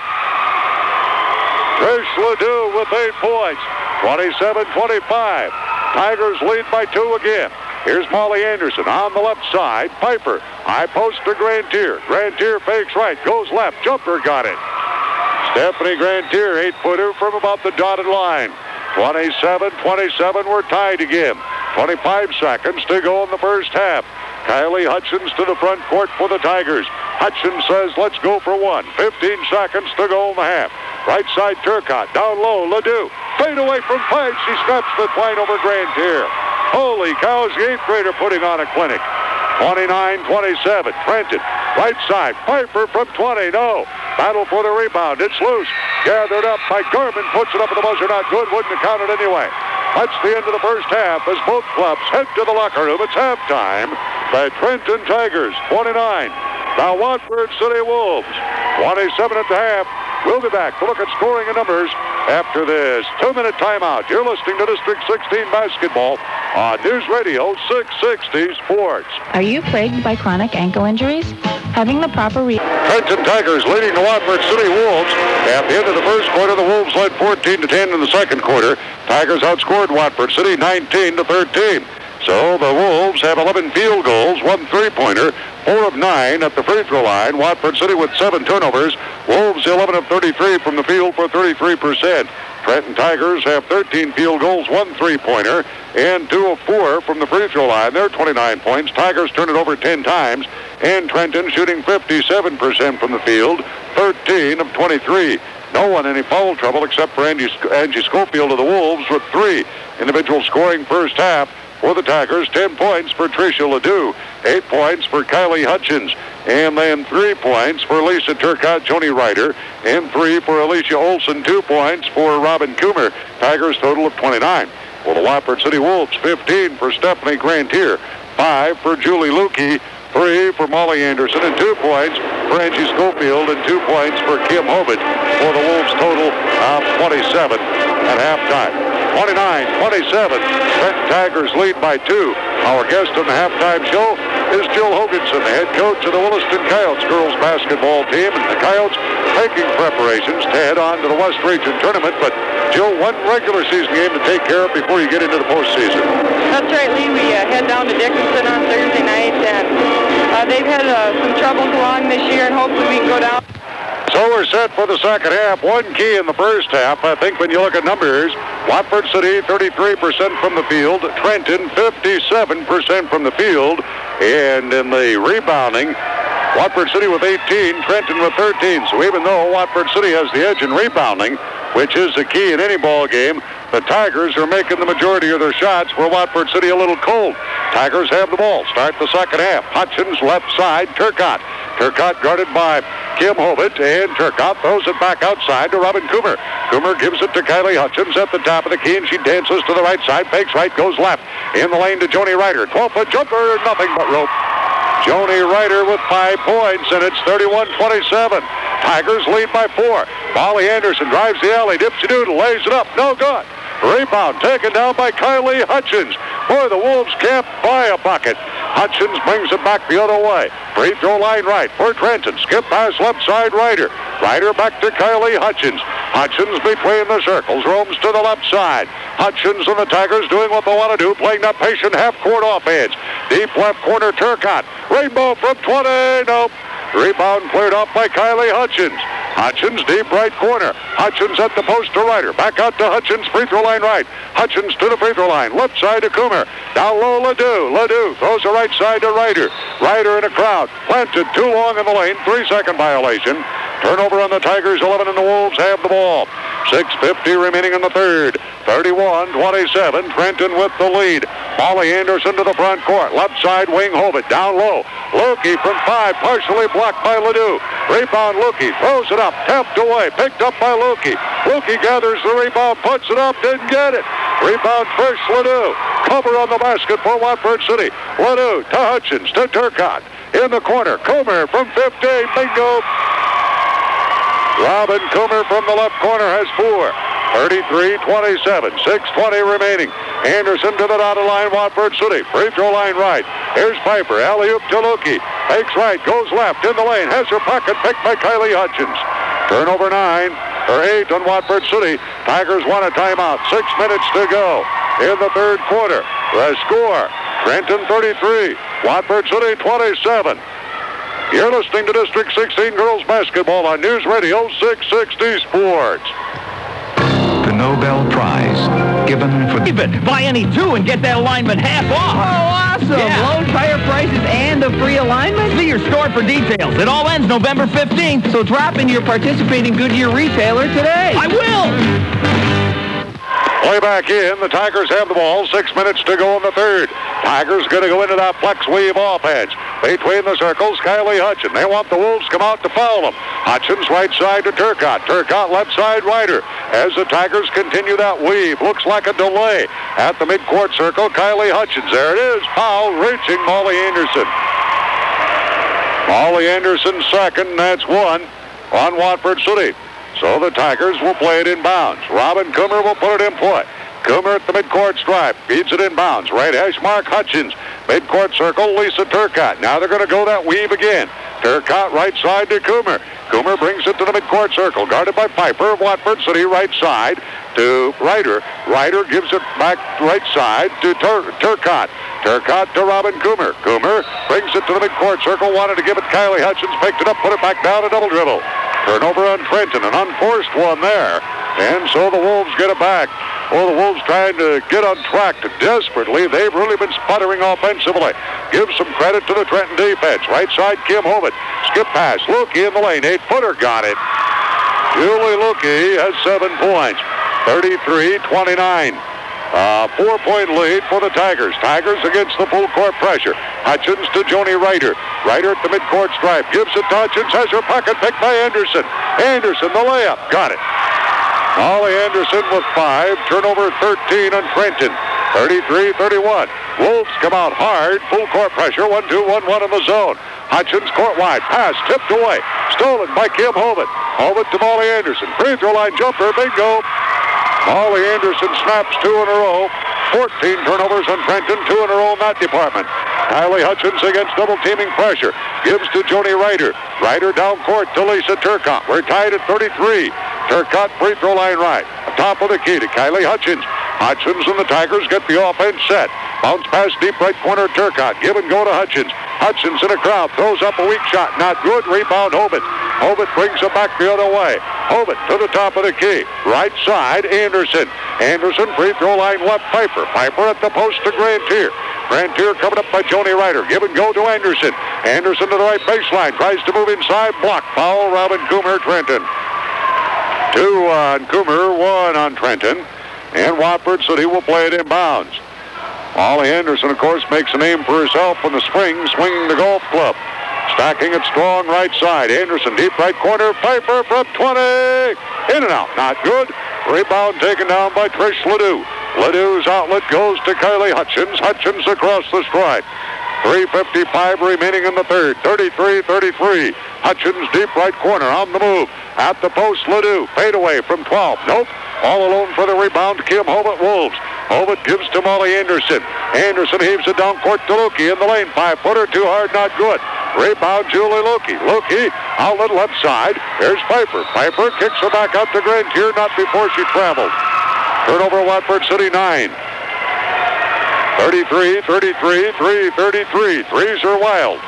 Trish Ledoux with 8 points, 27-25. Tigers lead by 2 again. Here's Molly Anderson on the left side. Piper, high post to Grantier. Grantier fakes right, goes left, jumper got it. Stephanie Grantier, 8-footer from about the dotted line. 27-27, we're tied again. 25 seconds to go in the first half. Kylie Hutchins to the front court for the Tigers. Hutchins says, let's go for 1. 15 seconds to go in the half. Right side Turcotte, down low, Ledoux. Fade away from 5, she scraps the twine over Grantier. Holy cows, the 8th grader putting on a clinic. 29-27, Trenton. Right side, Piper from 20, no. Battle for the rebound, it's loose. Gathered up by Garman, puts it up at the buzzer, not good, wouldn't have counted anyway. That's the end of the first half as both clubs head to the locker room. It's halftime. The Trenton Tigers, 29. The Watford City Wolves, 27 at the half. We'll be back to look at scoring and numbers after this 2-minute timeout. You're listening to District 16 basketball on News Radio 660 Sports. Are you plagued by chronic ankle injuries? Having the proper Trenton Tigers leading the Watford City Wolves. At the end of the first quarter, the Wolves led 14-10 in the second quarter. Tigers outscored Watford City 19-13. So the Wolves have 11 field goals, 1 3-pointer, 4 of 9 at the free throw line. Watford City with 7 turnovers. Wolves 11 of 33 from the field for 33%. Trenton Tigers have 13 field goals, 1 3-pointer, and 2 of 4 from the free throw line. They're 29 points. Tigers turn it over 10 times, and Trenton shooting 57% from the field, 13 of 23. No one any foul trouble except for Angie Schofield of the Wolves with 3 individual scoring first half. For the Tigers, 10 points for Tricia Ledoux, 8 points for Kylie Hutchins, and then 3 points for Lisa Turcotte, Joni Ryder, and 3 for Alicia Olson, 2 points for Robin Coomer. Tigers total of 29. For the Watford City Wolves, 15 for Stephanie Grantier, 5 for Julie Lukey, 3 for Molly Anderson, and 2 points for Angie Schofield, and 2 points for Kim Hovitt, for the Wolves total of 27 at halftime. 29-27. Trenton Tigers lead by 2. Our guest on the halftime show is Jill Hoganson, the head coach of the Williston Coyotes girls basketball team. And the Coyotes taking preparations to head on to the West Region tournament. But Jill, one regular season game to take care of before you get into the postseason. That's right, Lee. We head down to Dickinson on Thursday night, and they've had some troubles along this year, and hopefully we can go down. So we're set for the second half. One key in the first half. I think when you look at numbers, Watford City 33% from the field, Trenton 57% from the field, and in the rebounding, Watford City with 18, Trenton with 13. So even though Watford City has the edge in rebounding, which is the key in any ball game, the Tigers are making the majority of their shots, where Watford City a little cold. Tigers have the ball. Start the second half. Hutchins left side, Turcotte. Turcotte guarded by Kim Hovitt, and Turcotte throws it back outside to Robin Coomer. Coomer gives it to Kylie Hutchins at the top of the key, and she dances to the right side, fakes right, goes left. In the lane to Joni Ryder. 12-foot jumper, nothing but rope. Joni Ryder with 5 points, and it's 31-27. Tigers lead by 4. Molly Anderson drives the alley, dipsy-doodle, lays it up, no good. Rebound taken down by Kylie Hutchins. Boy, the Wolves can't buy a bucket. Hutchins brings it back the other way. Free throw line right for Trenton. Skip pass left side, Ryder. Ryder back to Kylie Hutchins. Hutchins between the circles, roams to the left side. Hutchins and the Tigers doing what they want to do, playing that patient half-court offense. Deep left corner, Turcotte. Rainbow from 20, nope. Rebound cleared off by Kylie Hutchins. Hutchins, deep right corner. Hutchins at the post to Ryder. Back out to Hutchins, free throw line right. Hutchins to the free throw line. Left side to Coomer. Down low, Ledoux. Ledoux throws the right side to Ryder. Ryder in a crowd. Planted too long in the lane. 3-second violation. Turnover on the Tigers, 11, and the Wolves have the ball. 6:50 remaining in the third. 31-27. Trenton with the lead. Molly Anderson to the front court. Left side wing, Hovitt. Down low. Lukey from 5, partially blocked by Ledoux. Rebound, Lukey. Throws it up. Tapped away. Picked up by Lukey. Lukey gathers the rebound. Puts it up. Didn't get it. Rebound first, Ledoux. Cover on the basket for Watford City. Ledoux to Hutchins to Turcotte. In the corner. Coomer from 15. Bingo. Robin Coomer from the left corner has 4. 33-27. 6:20 remaining. Anderson to the dotted line, Watford City. Free throw line right. Here's Piper. Alley-oop to Lukey. Fakes right, goes left, in the lane. Has her pocket picked by Kylie Hutchins. Turnover 8 on Watford City. Tigers want a timeout. 6 minutes to go in the third quarter. The score, Trenton 33, Watford City 27. You're listening to District 16 Girls Basketball on News Radio 660 Sports. The Nobel Prize, given for... Buy any 2 and get that alignment half off. Oh, awesome. Yeah. Low tire prices and a free alignment? See your store for details. It all ends November 15th. So drop into your participating Goodyear retailer today. I will. Play back in. The Tigers have the ball. 6 minutes to go in the third. Tigers going to go into that flex weave offense. Between the circles, Kylie Hutchins. They want the Wolves to come out to foul them. Hutchins right side to Turcotte. Turcotte left side, Ryder. As the Tigers continue that weave, looks like a delay. At the midcourt circle, Kylie Hutchins. There it is. Foul reaching Molly Anderson. Molly Anderson second. That's 1 on Watford City. So the Tigers will play it in bounds. Robin Coomer will put it in play. Coomer at the midcourt stripe. Feeds it in bounds. Right hash mark Hutchins. Midcourt circle, Lisa Turcotte. Now they're going to go that weave again. Turcotte right side to Coomer. Coomer brings it to the midcourt circle. Guarded by Piper of Watford City, right side to Rider. Rider gives it back right side to Turcotte. Turcotte to Robin Coomer. Coomer brings it to the midcourt circle. Wanted to give it Kylie Hutchins. Picked it up, put it back down, a double dribble. Turnover on Trenton, an unforced one there. And so the Wolves get it back. Well, the Wolves trying to get on track desperately. They've really been sputtering offensively. Give some credit to the Trenton defense. Right side, Kim Hovitt. Skip pass. Lukey in the lane. 8-footer got it. Julie Lukey has 7 points. 33-29. 4-point lead for the Tigers. Tigers against the full court pressure. Hutchins to Joni Ryder. Ryder at the midcourt stripe. Gives it to Hutchins. Has her pocket picked by Anderson. Anderson, the layup. Got it. Molly Anderson with 5. Turnover 13 on Trenton. 33-31. Wolves come out hard. Full court pressure. 1-2-1-1 in the zone. Hutchins court wide. Pass tipped away. Stolen by Kim Hovitt. Hovitt to Molly Anderson. Free throw line jumper. Bingo. Molly Anderson snaps 2 in a row. 14 turnovers on Trenton. 2 in a row in that department. Kylie Hutchins against double-teaming pressure. Gives to Joni Ryder. Ryder down court to Lisa Turcotte. We're tied at 33. Turcotte free throw line right. Top of the key to Kylie Hutchins. Hutchins and the Tigers get the offense set. Bounce pass deep right corner Turcotte. Give and go to Hutchins. Hutchins in a crowd. Throws up a weak shot. Not good. Rebound Hovitt. Hovitt brings it back the other way. Hovitt to the top of the key. Right side, Anderson. Anderson, free throw line left, Piper. Piper at the post to Grantier. Grantier coming up by Joni Ryder. Give and go to Anderson. Anderson to the right baseline. Tries to move inside. Block. Foul, Robin Coomer, Trenton. 2 on Coomer, 1 on Trenton. And Watford City will play it in bounds. Molly Anderson, of course, makes a name for herself in the spring, swinging the golf club. Stacking it strong right side. Anderson, deep right corner. Piper from 20. In and out. Not good. Rebound taken down by Trish Ledoux. Ledoux's outlet goes to Kylie Hutchins. Hutchins across the stripe. 3:55 remaining in the third. 33-33. Hutchins deep right corner on the move. At the post, Ledoux. Fade away from 12. Nope. All alone for the rebound, Kim Hovitt Wolves. Hovitt gives to Molly Anderson. Anderson heaves it down court to Lukey in the lane. 5-footer, too hard, not good. Rebound, Julie Lukey. Lukey, outlet left side. There's Piper. Piper kicks her back out to Grantier, not before she traveled. Turnover, Watford City 9. 33-33, 3:33. Threes are wild.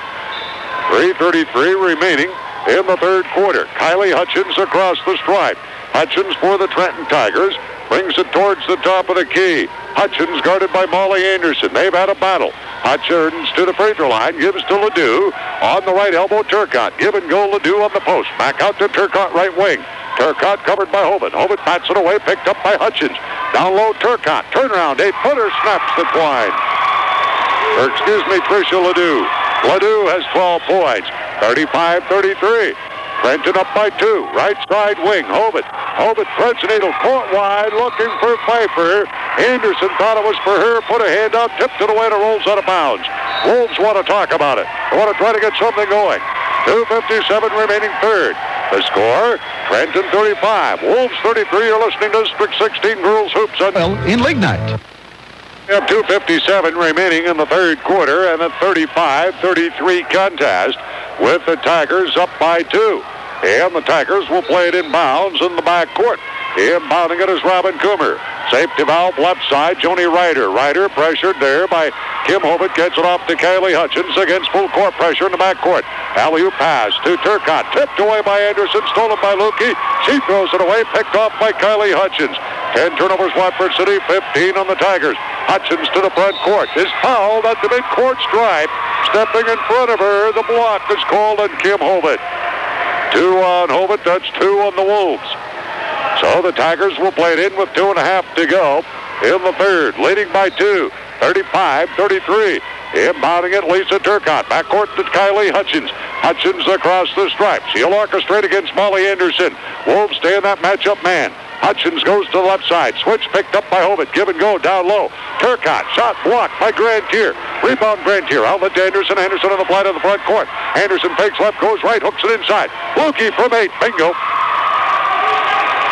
3:33 remaining in the third quarter. Kylie Hutchins across the stripe. Hutchins for the Trenton Tigers. Brings it towards the top of the key. Hutchins guarded by Molly Anderson. They've had a battle. Hutchins to the free throw line. Gives to Ledoux. On the right elbow, Turcotte. Give and go Ledoux on the post. Back out to Turcotte right wing. Turcotte covered by Hovitt. Hovitt bats it away. Picked up by Hutchins. Down low, Turcotte. Turnaround. 8-footer snaps the twine. Tricia Ledoux. Ledoux has 12 points. 35-33. Trenton up by 2. Right side wing. Hovitt. Hovitt threads the needle. Court wide. Looking for Piper. Anderson thought it was for her. Put a hand out. Tipped it away and it rolls out of bounds. Wolves want to talk about it. They want to try to get something going. 2:57 remaining third. The score, Trenton 35. Wolves 33. You're listening to District 16 Girls Hoops in League Night. We have 2:57 remaining in the third quarter and a 35-33 contest with the Tigers up by 2. And the Tigers will play it in bounds in the back court. Inbounding it is Robin Coomer. Safety valve left side, Joni Ryder. Ryder pressured there by Kim Hovitt. Gets it off to Kylie Hutchins against full court pressure in the back court. Alley-oop pass to Turcotte. Tipped away by Anderson. Stolen by Lukey. She throws it away. Picked off by Kylie Hutchins. 10 turnovers, Watford City. 15 on the Tigers. Hutchins to the front court. Is fouled at the mid-court stripe. Stepping in front of her. The block is called on Kim Hovitt. 2 on Hovitt. That's 2 on the Wolves. So the Tigers will play it in with 2.5 to go in the third, leading by 2, 35-33. Inbounding it, Lisa Turcotte. Backcourt to Kylie Hutchins. Hutchins across the stripe. She'll orchestrate against Molly Anderson. Wolves stay in that matchup man. Hutchins goes to the left side. Switch picked up by Hovitt. Give and go down low. Turcotte. Shot blocked by Grantier. Rebound Grantier. Outlet to Anderson. Anderson on the fly to the front court. Anderson fakes left, goes right, hooks it inside. Lukey from 8. Bingo.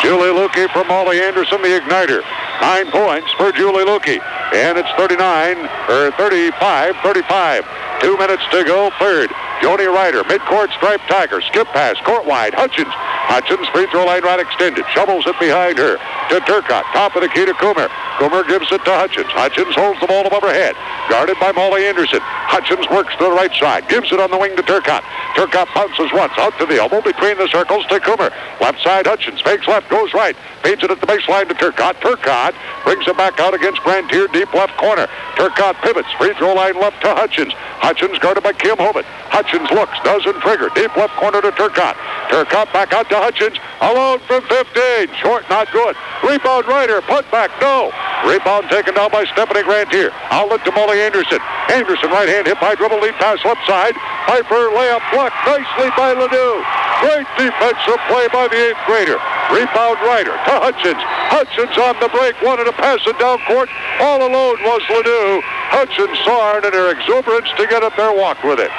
Julie Lukey from Molly Anderson, the igniter. 9 points for Julie Lukey. And it's 35. 2 minutes to go, third. Joni Ryder, midcourt stripe Tiger. Skip pass, court wide. Hutchins. Hutchins, free throw line right extended. Shovels it behind her to Turcotte. Top of the key to Coomer. Coomer gives it to Hutchins. Hutchins holds the ball above her head. Guarded by Molly Anderson. Hutchins works to the right side. Gives it on the wing to Turcotte. Turcotte bounces once out to the elbow between the circles to Coomer. Left side Hutchins. Fakes left, goes right. Feeds it at the baseline to Turcotte. Turcotte brings it back out against Grantier. Deep left corner. Turcotte pivots. Free throw line left to Hutchins. Hutchins guarded by Kim Hovitt. Hutchins looks, doesn't trigger. Deep left corner to Turcotte. Turcotte back out to Hutchins. Alone from 15. Short, not good. Rebound Ryder. Punt back, no. Rebound taken down by Stephanie Grantier. Outlet to Molly Anderson. Anderson right hand hip high dribble lead pass left side. Piper layup blocked nicely by Ledoux. Great defensive play by the 8th grader. Rebound Ryder to Hutchins. Hutchins on the break, wanted to pass it down court. All alone was Ledoux. Hutchins saw it in her exuberance to get up there, walked with it.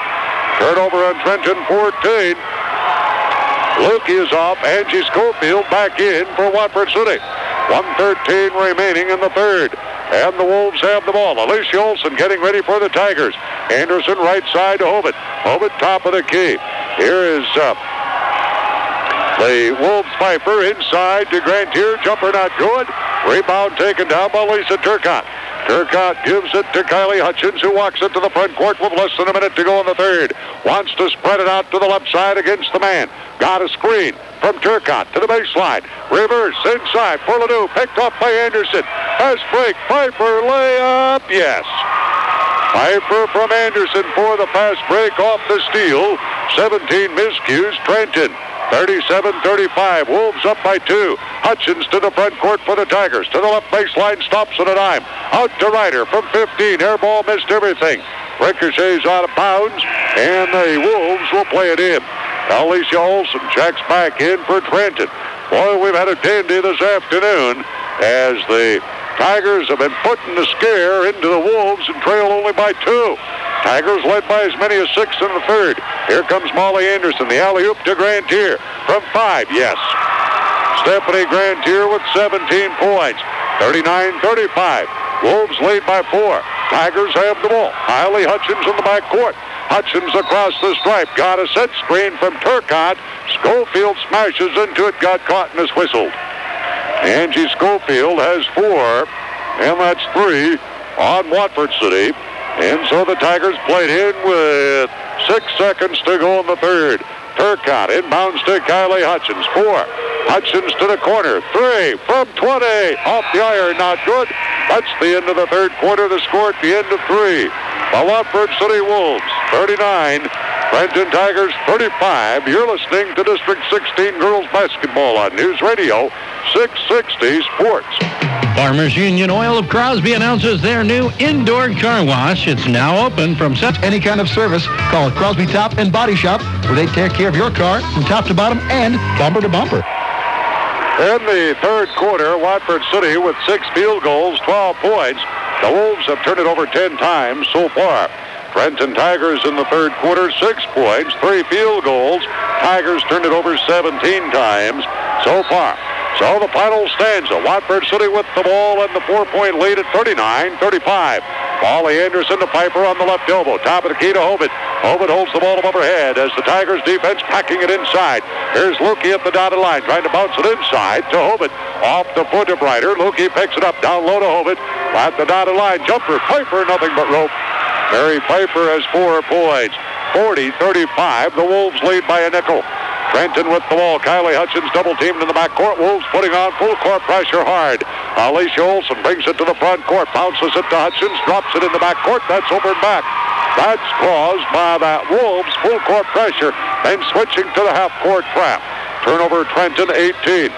Turnover on Trenton, 14. Lukey is off. Angie Schofield back in for Watford City. 1:13 remaining in the third. And the Wolves have the ball. Alicia Olsen getting ready for the Tigers. Anderson right side to Hovitt. Hovitt top of the key. Here is the Wolves Piper inside to Grantier. Jumper not good. Rebound taken down by Lisa Turcotte. Turcotte gives it to Kylie Hutchins, who walks it to the front court with less than a minute to go in the third. Wants to spread it out to the left side against the man. Got a screen from Turcotte to the baseline. Reverse inside for Ledoux. Picked off by Anderson. Fast break. Piper layup. Yes. Piper from Anderson for the fast break off the steal. 17 miscues. Trenton. 37-35. Wolves up by 2. Hutchins to the front court for the Tigers. To the left baseline, stops at a dime. Out to Ryder from 15. Air ball missed everything. Ricochets out of bounds, and the Wolves will play it in. Alicia Olsen checks back in for Trenton. Boy, we've had a dandy this afternoon as the Tigers have been putting the scare into the Wolves and trail only by 2. Tigers led by as many as 6 in the third. Here comes Molly Anderson. The alley-oop to Grantier from 5. Yes. Stephanie Grantier with 17 points. 39-35. Wolves lead by 4. Tigers have the ball. Kylie Hutchins in the backcourt. Hutchins across the stripe. Got a set screen from Turcotte. Schofield smashes into it. Got caught and is whistled. Angie Schofield has 4. And that's 3 on Watford City. And so the Tigers played in with 6 seconds to go in the third. Turcotte inbounds to Kylie Hutchins. 4. Hutchins to the corner. 3 from 20. Off the iron. Not good. That's the end of the third quarter. The score at the end of 3. The Watford City Wolves 39. Trenton Tigers 35. You're listening to District 16 Girls Basketball on News Radio 660 Sports. Farmers Union Oil of Crosby announces their new indoor car wash. It's now open from any kind of service. Call Crosby Top and Body Shop, where they take care of your car from top to bottom and bumper to bumper. In the third quarter, Watford City with 6 field goals, 12 points. The Wolves have turned it over 10 times so far. Trenton Tigers in the third quarter, 6 points, 3 field goals. Tigers turned it over 17 times so far. So the final stanza, Watford City with the ball and the 4-point lead at 39-35. Molly Anderson to Piper on the left elbow. Top of the key to Hovitt. Hovitt holds the ball above her head as the Tigers defense packing it inside. Here's Lukey at the dotted line, trying to bounce it inside to Hovitt. Off the foot of Ryder. Lukey picks it up down low to Hovitt. At the dotted line, jumper. Piper, nothing but rope. Mary Piper has 4 points. 40-35. The Wolves lead by a nickel. Trenton with the ball. Kylie Hutchins double-teamed in the backcourt. Wolves putting on full court pressure hard. Alicia Olsen brings it to the front court. Bounces it to Hutchins. Drops it in the backcourt. That's over and back. That's caused by that Wolves full court pressure. Then switching to the half-court trap. Turnover Trenton 18.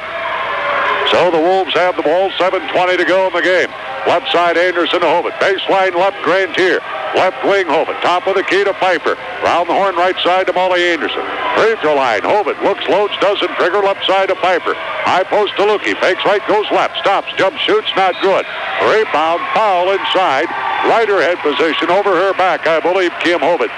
So the Wolves have the ball. 7:20 to go in the game. Left side Anderson to Hovitt. Baseline left Grantier. Left wing Hovitt. Top of the key to Piper. Round the horn right side to Molly Anderson. Free throw line. Hovitt looks, loads, doesn't trigger. Left side to Piper. High post to Lukey. Fakes right, goes left. Stops, jump, shoots, not good. Rebound, foul inside. Ryder head position over her back, I believe, Kim Hovitt.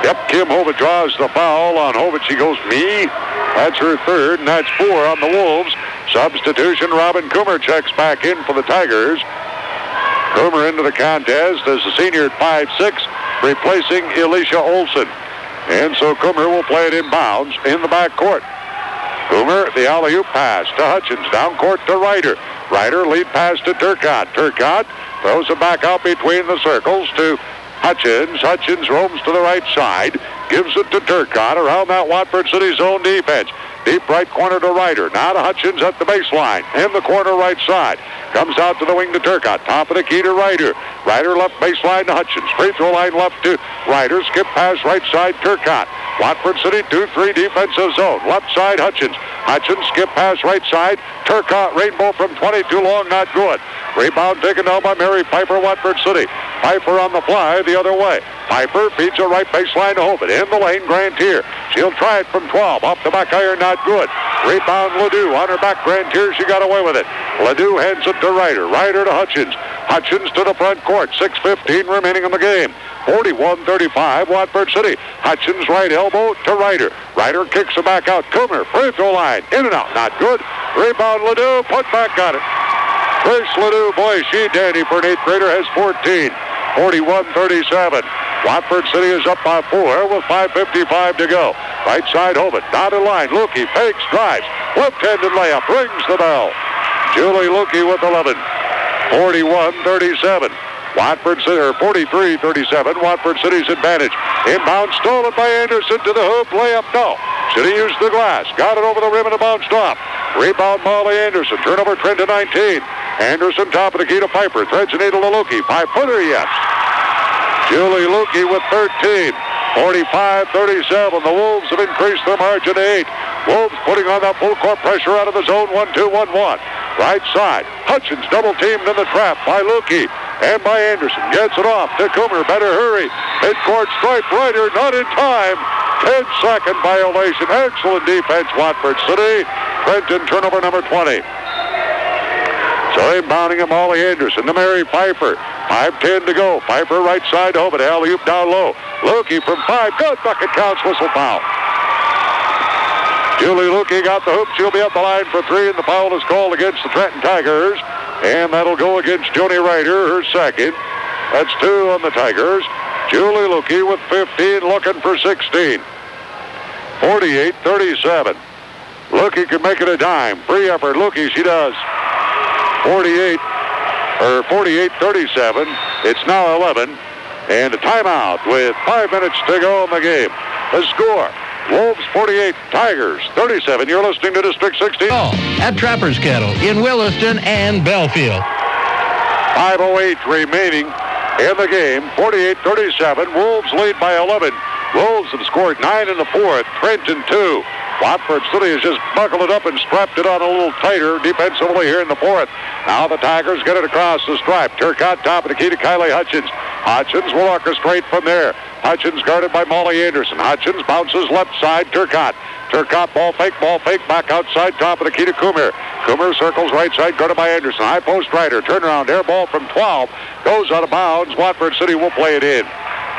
Yep, Kim Hovitt draws the foul on Hovitt. She goes, me? That's her third, and that's 4 on the Wolves. Substitution, Robin Coomer checks back in for the Tigers. Coomer into the contest as a senior at 5'6", replacing Elisha Olsen. And so Coomer will play it inbounds in the backcourt. Coomer, the alley-oop pass to Hutchins, down court to Rider. Rider, lead pass to Turcotte. Turcotte throws it back out between the circles to Hutchins. Hutchins roams to the right side, gives it to Turcotte around that Watford City zone defense. Deep right corner to Rider. Now to Hutchins at the baseline. In the corner right side. Comes out to the wing to Turcotte. Top of the key to Rider. Rider left baseline to Hutchins. Free throw line left to Rider. Skip pass right side Turcotte. Watford City 2-3 defensive zone. Left side Hutchins. Hutchins skip pass right side. Turcotte rainbow from 22 long. Not good. Rebound taken down by Mary Piper, Watford City. Piper on the fly the other way. Piper feeds a right baseline to Hovitt. In the lane, Grantier. She'll try it from 12. Off the back iron, not good. Rebound, Ledoux. On her back, Grantier. She got away with it. Ledoux hands it to Rider. Rider to Hutchins. Hutchins to the front court. 6:15 remaining in the game. 41-35, Watford City. Hutchins right elbow to Rider. Rider kicks it back out. Coomer, free throw line. In and out, not good. Rebound, Ledoux. Put back on it. Chris Ledoux, boy, she dandy for an 8th grader, has 14. 41-37. Watford City is up by 4 with 5:55 to go. Right side, Hovitt. Dotted line. Lukey fakes, drives. Left-handed layup. Rings the bell. Julie Lukey with 11. 41-37. Watford City, or 43-37. Watford City's advantage. Inbound stolen by Anderson to the hoop. Layup, no. City used the glass. Got it over the rim and it bounced off. Rebound, Molly Anderson. Turnover, Trenton 19. Anderson, top of the key to Piper. Threads a needle to Lukey. 5-footer, yes. Julie Lukey with 13. 45-37. The Wolves have increased their margin to 8. Wolves putting on that full court pressure out of the zone. 1-2-1-1. Right side. Hutchins double teamed in the trap by Lukey and by Anderson. Gets it off to Coomer. Better hurry. Midcourt stripe. Rider not in time. 10-second violation. Excellent defense, Watford City. Trenton turnover number 20. So inbounding him, Molly Anderson to Mary Piper. 5:10 to go. Piper right side over to alley-oop down low. Lukey from 5. Good bucket counts. Whistle foul. Julie Lukey got the hoop. She'll be at the line for 3, and the foul is called against the Trenton Tigers. And that'll go against Joni Rider, her second. That's 2 on the Tigers. Julie Lukey with 15, looking for 16. 48-37. Lukey can make it a dime. Free effort. Lukey, she does. 48-37. It's now 11. And a timeout with 5 minutes to go in the game. The score, Wolves 48, Tigers 37. You're listening to District 16. At Trapper's Kettle in Williston and Belfield. 5:08 remaining in the game. 48-37. Wolves lead by 11. Wolves have scored 9 in the fourth. Trenton 2. Watford City has just buckled it up and strapped it on a little tighter defensively here in the fourth. Now the Tigers get it across the stripe. Turcotte top of the key to Kylie Hutchins. Hutchins will orchestrate from there. Hutchins guarded by Molly Anderson. Hutchins bounces left side. Turcotte. Turcotte ball fake, back outside, top of the key to Coomer. Coomer circles right side, guarded by Anderson. High post Rider. Turnaround air ball from 12. Goes out of bounds. Watford City will play it in.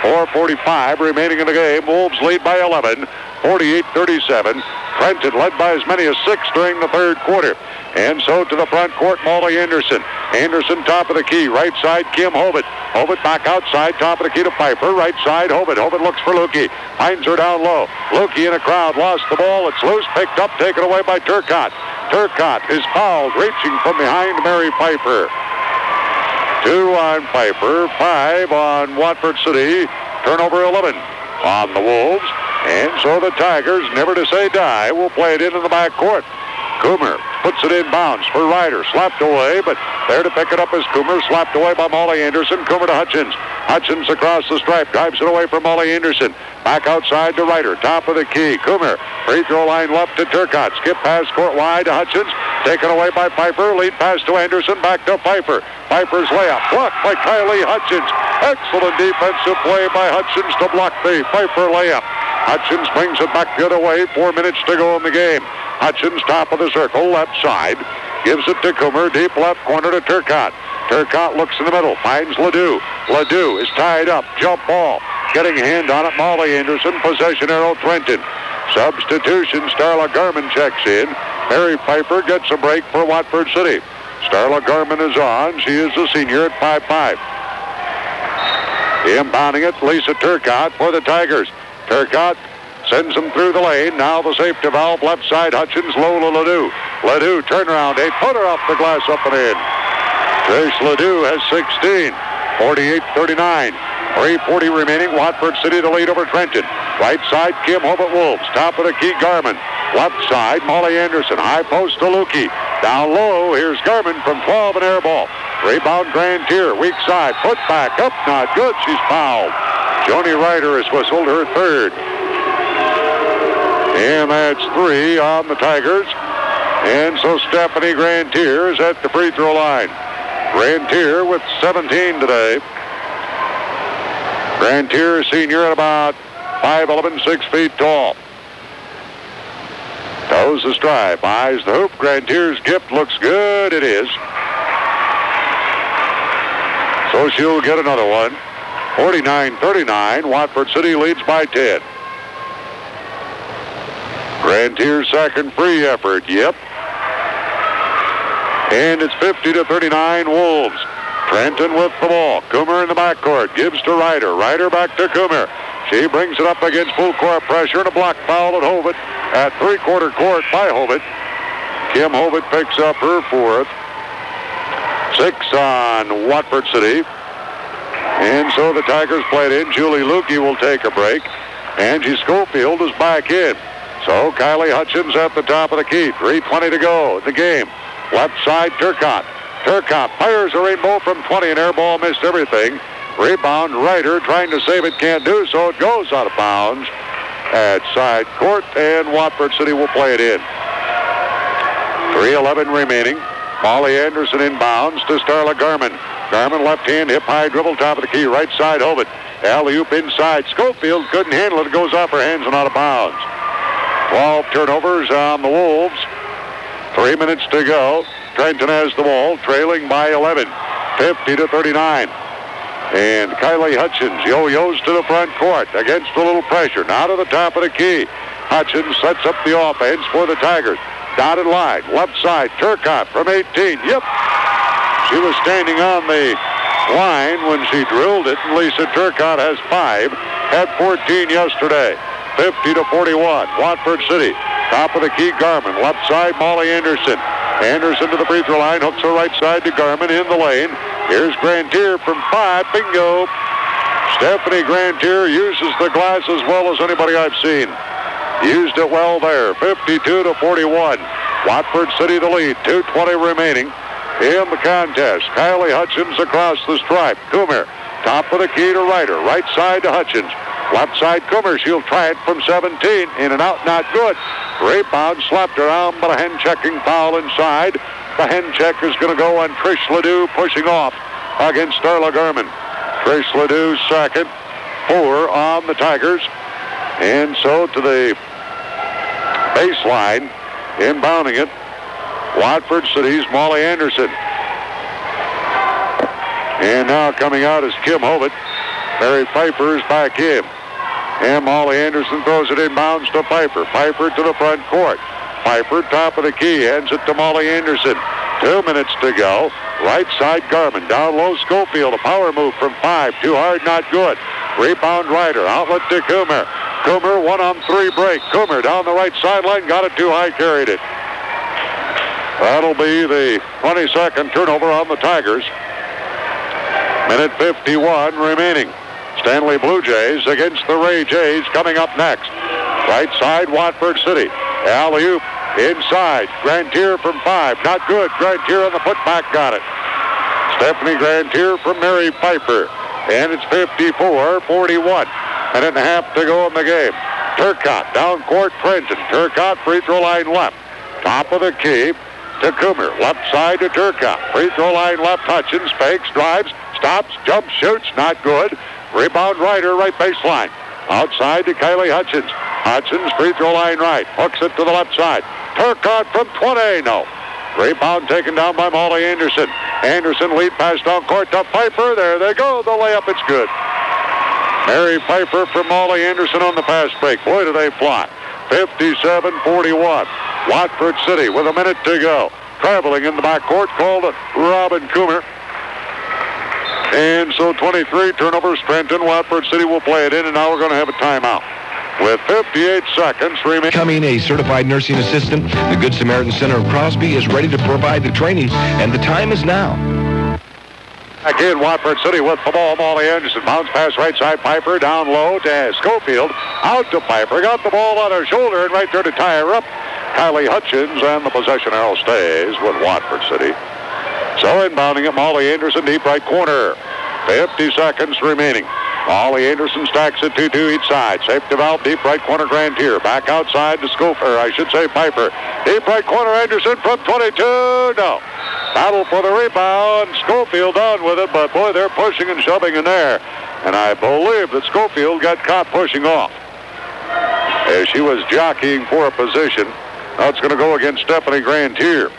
4:45 remaining in the game. Wolves lead by 11. 48-37. Trenton led by as many as 6 during the third quarter. And so to the front court, Molly Anderson. Anderson top of the key. Right side, Kim Hovitt. Hovitt back outside, top of the key to Piper. Right side, Hovitt. Hovitt looks for Lukey. Finds her down low. Lukey in a crowd. Lost the ball. It's loose. Picked up. Taken away by Turcotte. Turcotte is fouled. Reaching from behind Mary Piper. 2 on Piper. 5 on Watford City. Turnover 11 on the Wolves. And so the Tigers, never to say die, will play it in the back court. Coomer puts it in bounds for Rider. Slapped away, but there to pick it up is Coomer. Slapped away by Molly Anderson. Coomer to Hutchins. Hutchins across the stripe. Drives it away from Molly Anderson. Back outside to Rider. Top of the key. Coomer. Free throw line left to Turcotte. Skip pass court wide to Hutchins. Taken away by Piper. Lead pass to Anderson. Back to Piper. Piper's layup. Blocked by Kylie Hutchins. Excellent defensive play by Hutchins to block the Piper layup. Hutchins brings it back the other way. 4 minutes to go in the game. Hutchins, top of the circle, left side. Gives it to Coomer, deep left corner to Turcotte. Turcotte looks in the middle, finds Ledoux. Ledoux is tied up, jump ball. Getting a hand on it, Molly Anderson, possession arrow, Trenton. Substitution, Starla Garman checks in. Mary Piper gets a break for Watford City. Starla Garman is on. She is a senior at 5'5". Inbounding it, Lisa Turcotte for the Tigers. Turcotte sends them through the lane. Now the safety valve, left side, Hutchins, Lola Ledoux. Ledoux, turnaround, 8-footer off the glass, up and in. Trish Ledoux has 16, 48-39. 3:40 remaining, Watford City the lead over Trenton. Right side, Kim Hobart Wolves. Top of the key, Garman. Left side, Molly Anderson. High post to Lukey. Down low, here's Garman from 12, an air ball. Rebound, Grantier. Weak side, put back up, not good. She's fouled. Joni Ryder has whistled her third. And that's 3 on the Tigers. And so Stephanie Grantier is at the free throw line. Grantier with 17 today. Grantier, senior, at about 5'11", 6 feet tall. Toes the stripe, eyes the hoop. Grantier's gift looks good. It is. So she'll get another one. 49-39. Watford City leads by 10. Grantier's second free effort. Yep. And it's 50-39 Wolves. Trenton with the ball. Coomer in the backcourt. Gives to Ryder. Ryder back to Coomer. She brings it up against full court pressure and a block foul at Hobart at three-quarter court by Hobart. Kim Hobart picks up her fourth. 6 on Watford City. And so the Tigers played in. Julie Lukey will take a break. Angie Schofield is back in. So Kylie Hutchins at the top of the key. 3:20 to go in the game. Left side, Turcotte. Turcotte fires a rainbow from 20. An air ball, missed everything. Rebound, Ryder trying to save it, can't do so. It goes out of bounds at side court, and Watford City will play it in. 3:11 remaining. Molly Anderson inbounds to Starla Garman. Garman left hand, hip high dribble, top of the key, right side, Hobart. Alley-oop inside. Schofield couldn't handle it. It goes off her hands and out of bounds. 12 turnovers on the Wolves. 3 minutes to go. Trenton has the ball, trailing by 11, 50-39. And Kylie Hutchins yo-yos to the front court against a little pressure. Now to the top of the key. Hutchins sets up the offense for the Tigers. Dotted line, left side, Turcotte from 18. Yep. She was standing on the line when she drilled it, and Lisa Turcotte has 5. Had 14 yesterday. 50-41. Watford City. Top of the key, Garman. Left side, Molly Anderson. Anderson to the free throw line. Hooks her right side to Garman in the lane. Here's Grantier from 5. Bingo. Stephanie Grantier uses the glass as well as anybody I've seen. Used it well there. 52-41. Watford City the lead. 2:20 remaining in the contest. Kylie Hutchins across the stripe. Coomer. Top of the key to Ryder. Right side to Hutchins. Left side, Coomer. She'll try it from 17. In and out, not good. Rebound slapped around, but a hand-checking foul inside. The hand check is going to go on Trish Ledoux, pushing off against Starla Garman. Trish Ledoux second. 4 on the Tigers. And so to the baseline, inbounding it, Watford City's Molly Anderson. And now coming out is Kim Hobart. Mary Piper is back in. And Molly Anderson throws it inbounds to Piper. Piper to the front court. Piper, top of the key, hands it to Molly Anderson. 2 minutes to go. Right side, Garman. Down low, Schofield. A power move from 5. Too hard, not good. Rebound, Ryder. Outlet to Coomer. Coomer, 1-on-3 break. Coomer down the right sideline. Got it too high, carried it. That'll be the 22nd turnover on the Tigers. Minute 51 remaining. Stanley Blue Jays against the Ray Jays coming up next. Right side, Watford City. Alley-oop inside. Grantier from 5. Not good. Grantier on the putback got it. Stephanie Grantier from Mary Piper. And it's 54-41. Minute and a half to go in the game. Turcotte down court, Trenton. Turcotte free throw line left. Top of the key to Coomer. Left side to Turcotte. Free throw line left. Hutchins fakes, drives, stops, jumps, shoots. Not good. Rebound, Ryder, right baseline. Outside to Kylie Hutchins. Hutchins, free throw line right. Hooks it to the left side. Turcotte from 20. No. Rebound taken down by Molly Anderson. Anderson lead pass down court to Piper. There they go. The layup, it's good. Mary Piper from Molly Anderson on the fast break. Boy, do they fly. 57-41. Watford City with a minute to go. Traveling in the backcourt, called Robin Coomer. And so 23 turnovers, Trenton. Watford City will play it in, and now we're going to have a timeout. With 58 seconds remaining. Becoming a certified nursing assistant, the Good Samaritan Center of Crosby is ready to provide the training, and the time is now. Again, Watford City with the ball. Molly Anderson bounce pass right side. Piper down low to Schofield. Out to Piper. Got the ball on her shoulder and right there to tie her up. Kylie Hutchins, and the possession arrow stays with Watford City. So inbounding it, Molly Anderson, deep right corner. 50 seconds remaining. Molly Anderson stacks it 2-2 each side. Safety valve, deep right corner, Grantier. Back outside to Piper. Deep right corner, Anderson from 22. No. Battle for the rebound. Schofield down with it, but boy, they're pushing and shoving in there. And I believe that Schofield got caught pushing off as she was jockeying for a position. Now it's going to go against Stephanie Grantier.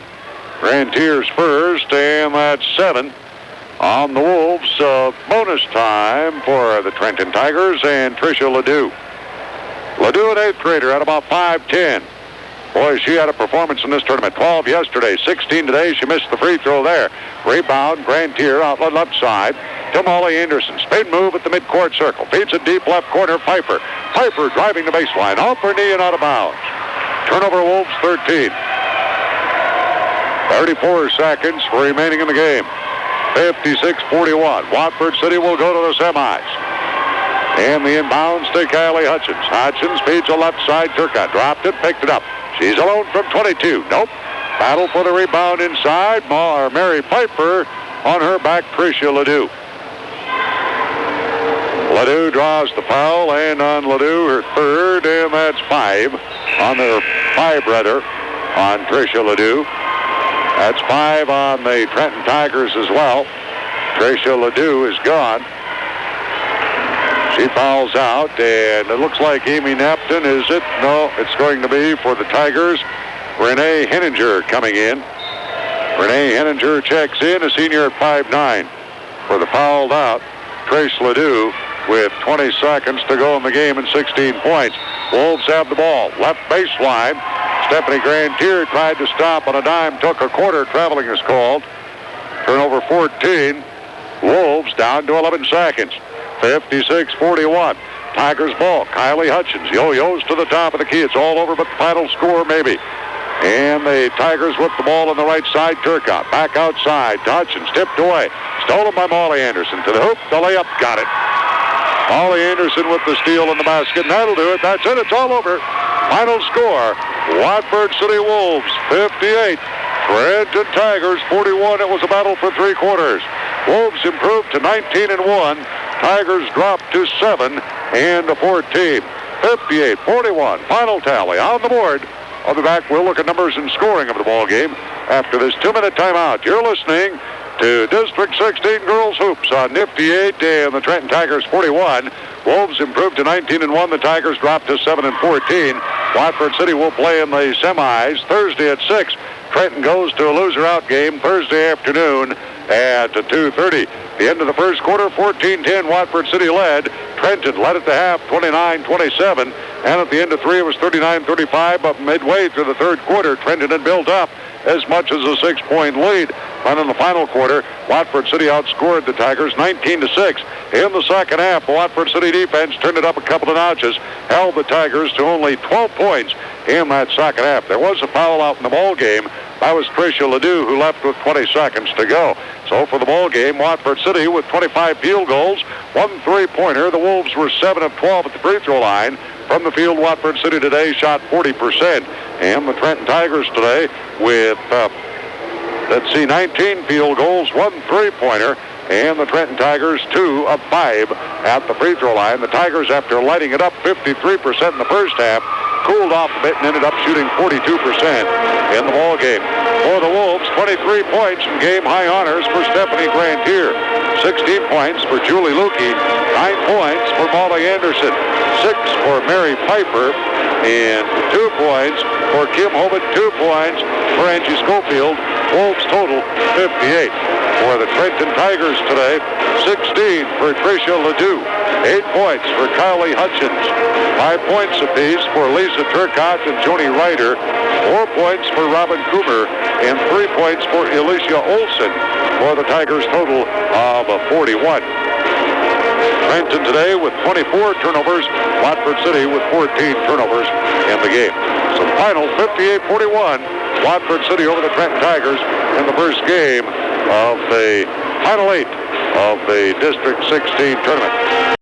Grantier's first, and that's 7 on the Wolves. Bonus time for the Trenton Tigers and Tricia Ledoux. Ledoux, an 8th grader, at about 5'10". Boy, she had a performance in this tournament. 12 yesterday, 16 today. She missed the free throw there. Rebound, Grantier, outlet left side to Molly Anderson. Spin move at the midcourt circle. Feeds it deep left corner, Piper. Piper driving the baseline. Off her knee and out of bounds. Turnover, Wolves 13. 34 seconds remaining in the game. 56-41. Watford City will go to the semis. And the inbounds to Kylie Hutchins. Hutchins feeds a left side. Turcotte dropped it, picked it up. She's alone from 22. Nope. Battle for the rebound inside. Mary Piper on her back. Tricia Ledoux. Ledoux draws the foul, and on Ledoux her third, and that's 5 on their 5 rather on Tricia Ledoux. That's 5 on the Trenton Tigers as well. Tricia Ledoux is gone. She fouls out, and it looks like Amy Napton, is it? No, it's going to be for the Tigers. Renee Henninger coming in. Renee Henninger checks in, a senior at 5'9". For the fouled out, Trish Ledoux with 20 seconds to go in the game and 16 points. Wolves have the ball. Left baseline. Stephanie Grantier tried to stop on a dime, took a quarter. Traveling is called. Turnover 14. Wolves down to 11 seconds. 56-41. Tigers ball. Kylie Hutchins yo-yos to the top of the key. It's all over but the final score maybe. And the Tigers with the ball on the right side. Turcotte back outside. Hutchins tipped away. Stolen by Molly Anderson. To the hoop. The layup. Got it. Molly Anderson with the steal in the basket. And that'll do it. That's it. It's all over. Final score. Watford City Wolves 58. Trenton Tigers 41. It was a battle for 3 quarters. Wolves improved to 19-1. Tigers dropped to 7-14. 58-41. Final tally on the board. I'll be back. We'll look at numbers and scoring of the ball game after this 2-minute timeout. You're listening to District 16 Girls Hoops on Nifty 8 and the Trenton Tigers 41. Wolves improved to 19-1. The Tigers dropped to 7-14. Watford City will play in the semis Thursday at 6. Trenton goes to a loser-out game Thursday afternoon at 2:30. The end of the first quarter, 14-10, Watford City led. Trenton led at the half, 29-27. And at the end of 3, it was 39-35. But midway through the third quarter, Trenton had built up as much as a 6-point lead. And in the final quarter, Watford City outscored the Tigers 19-6. In the second half, the Watford City defense turned it up a couple of notches, held the Tigers to only 12 points in that second half. There was a foul out in the ball game. That was Tricia Ledoux, who left with 20 seconds to go. So for the ball game, Watford City with 25 field goals, 1 3-pointer. The Wolves were 7 of 12 at the free throw line. From the field, Watford City today shot 40%. And the Trenton Tigers today with, 19 field goals, 1 3-pointer. And the Trenton Tigers 2 of 5 at the free throw line. The Tigers, after lighting it up 53% in the first half, cooled off a bit and ended up shooting 42% in the ball game. For the Wolves, 23 points and game high honors for Stephanie Grantier. 16 points for Julie Lukey. 9 points for Molly Anderson. 6 for Mary Piper. And 2 points for Kim Hovitt. 2 points for Angie Schofield. Wolves total 58. For the Trenton Trenton Tigers today. 16 for Tricia Ledoux. 8 points for Kylie Hutchins. 5 points apiece for Lisa Turcott and Joni Ryder. 4 points for Robin Coomer. And 3 points for Alicia Olson for the Tigers total of 41. Trenton today with 24 turnovers. Watford City with 14 turnovers in the game. So final 58-41. Watford City over the Trenton Tigers in the first game of the final 8 of the District 16 tournament.